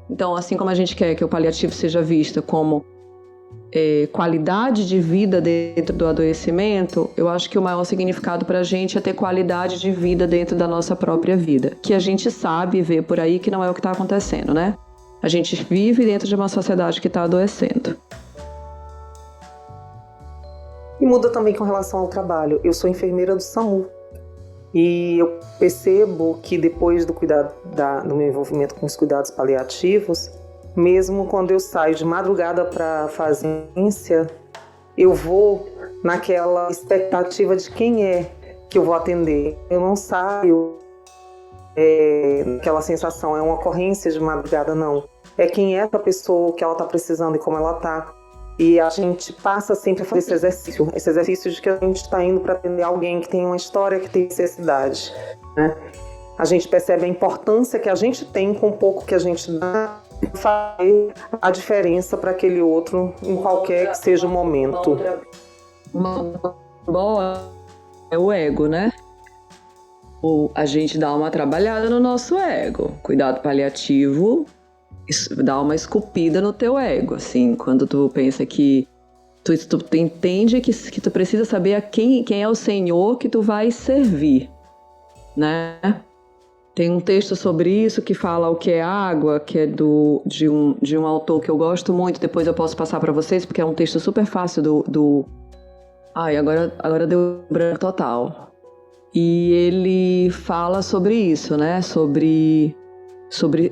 Então, assim como a gente quer que o paliativo seja visto como qualidade de vida dentro do adoecimento, eu acho que o maior significado para a gente é ter qualidade de vida dentro da nossa própria vida, que a gente sabe e vê por aí que não é o que está acontecendo, né? A gente vive dentro de uma sociedade que está adoecendo. E muda também com relação ao trabalho. Eu sou enfermeira do SAMU e eu percebo que depois do meu envolvimento com os cuidados paliativos, mesmo quando eu saio de madrugada para fazer ciência, eu vou naquela expectativa de quem é que eu vou atender. Eu não saio aquela sensação, é uma ocorrência de madrugada, não. É quem é essa pessoa, o que ela está precisando e como ela está. E a gente passa sempre a fazer esse exercício de que a gente está indo para atender alguém que tem uma história, que tem necessidade, né? A gente percebe a importância que a gente tem com o pouco que a gente dá, fazer a diferença para aquele outro em qualquer que seja o momento. Uma boa é o ego, né? A gente dá uma trabalhada no nosso ego. Cuidado paliativo dá uma esculpida no teu ego, assim, quando tu pensa que tu entende que tu precisa saber quem é o Senhor que tu vai servir, né? Tem um texto sobre isso que fala o que é água, que é de um autor que eu gosto muito, depois eu posso passar para vocês, porque é um texto super fácil Ai, agora deu branco total. E ele fala sobre isso, né? Sobre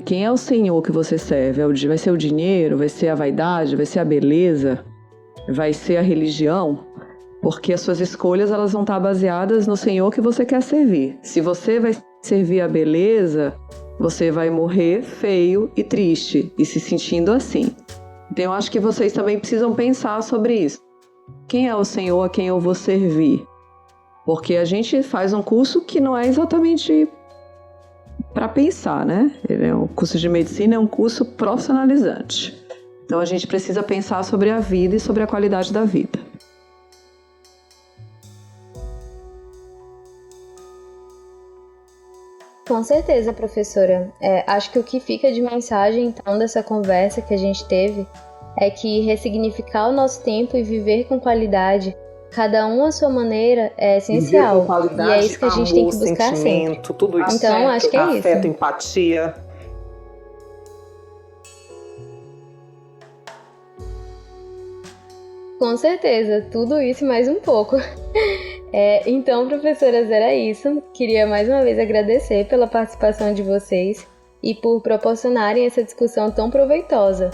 quem é o Senhor que você serve. Vai ser o dinheiro, vai ser a vaidade, vai ser a beleza, vai ser a religião, porque as suas escolhas elas vão estar baseadas no Senhor que você quer servir. Se você vai servir a beleza, você vai morrer feio e triste e se sentindo assim. Então eu acho que vocês também precisam pensar sobre isso. Quem é o Senhor a quem eu vou servir? Porque a gente faz um curso que não é exatamente para pensar, né? O curso de medicina é um curso profissionalizante. Então a gente precisa pensar sobre a vida e sobre a qualidade da vida. Com certeza, professora. Acho que o que fica de mensagem, então, dessa conversa que a gente teve é que ressignificar o nosso tempo e viver com qualidade, cada um à sua maneira, é essencial. Com qualidade, e é isso que a gente amor, tem que buscar sempre. Tudo isso. Então, acho que é isso. Afeto, empatia. Com certeza, tudo isso e mais um pouco. Então, professoras, era isso. Queria mais uma vez agradecer pela participação de vocês e por proporcionarem essa discussão tão proveitosa.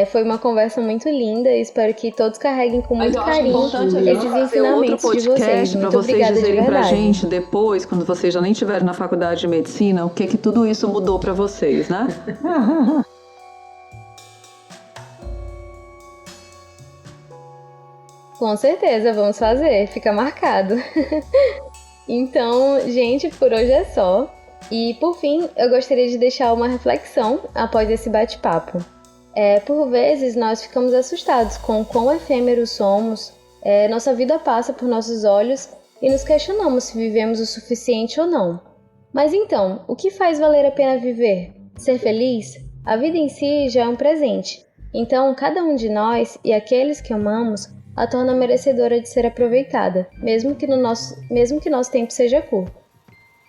Foi uma conversa muito linda e espero que todos carreguem com muito carinho esses ensinamentos de vocês. Muito obrigada de verdade. Dizerem pra gente depois, quando vocês já nem estiverem na faculdade de medicina, o que tudo isso mudou pra vocês, né? Com certeza, vamos fazer, fica marcado. Então, gente, por hoje é só. E, por fim, eu gostaria de deixar uma reflexão após esse bate-papo. Por vezes, nós ficamos assustados com quão efêmeros somos, nossa vida passa por nossos olhos e nos questionamos se vivemos o suficiente ou não. Mas então, o que faz valer a pena viver? Ser feliz? A vida em si já é um presente. Então, cada um de nós e aqueles que amamos a torna merecedora de ser aproveitada, mesmo que nosso tempo seja curto.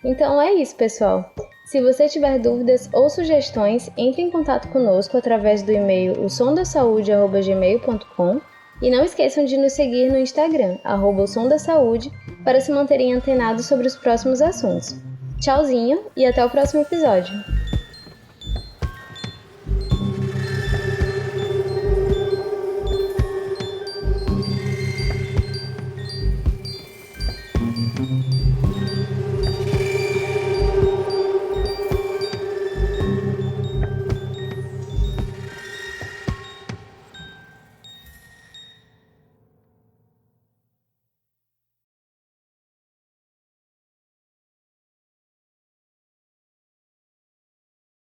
Então é isso, pessoal. Se você tiver dúvidas ou sugestões, entre em contato conosco através do e-mail osomdasaude@gmail.com e não esqueçam de nos seguir no Instagram, @osomdasaude, para se manterem antenados sobre os próximos assuntos. Tchauzinho e até o próximo episódio!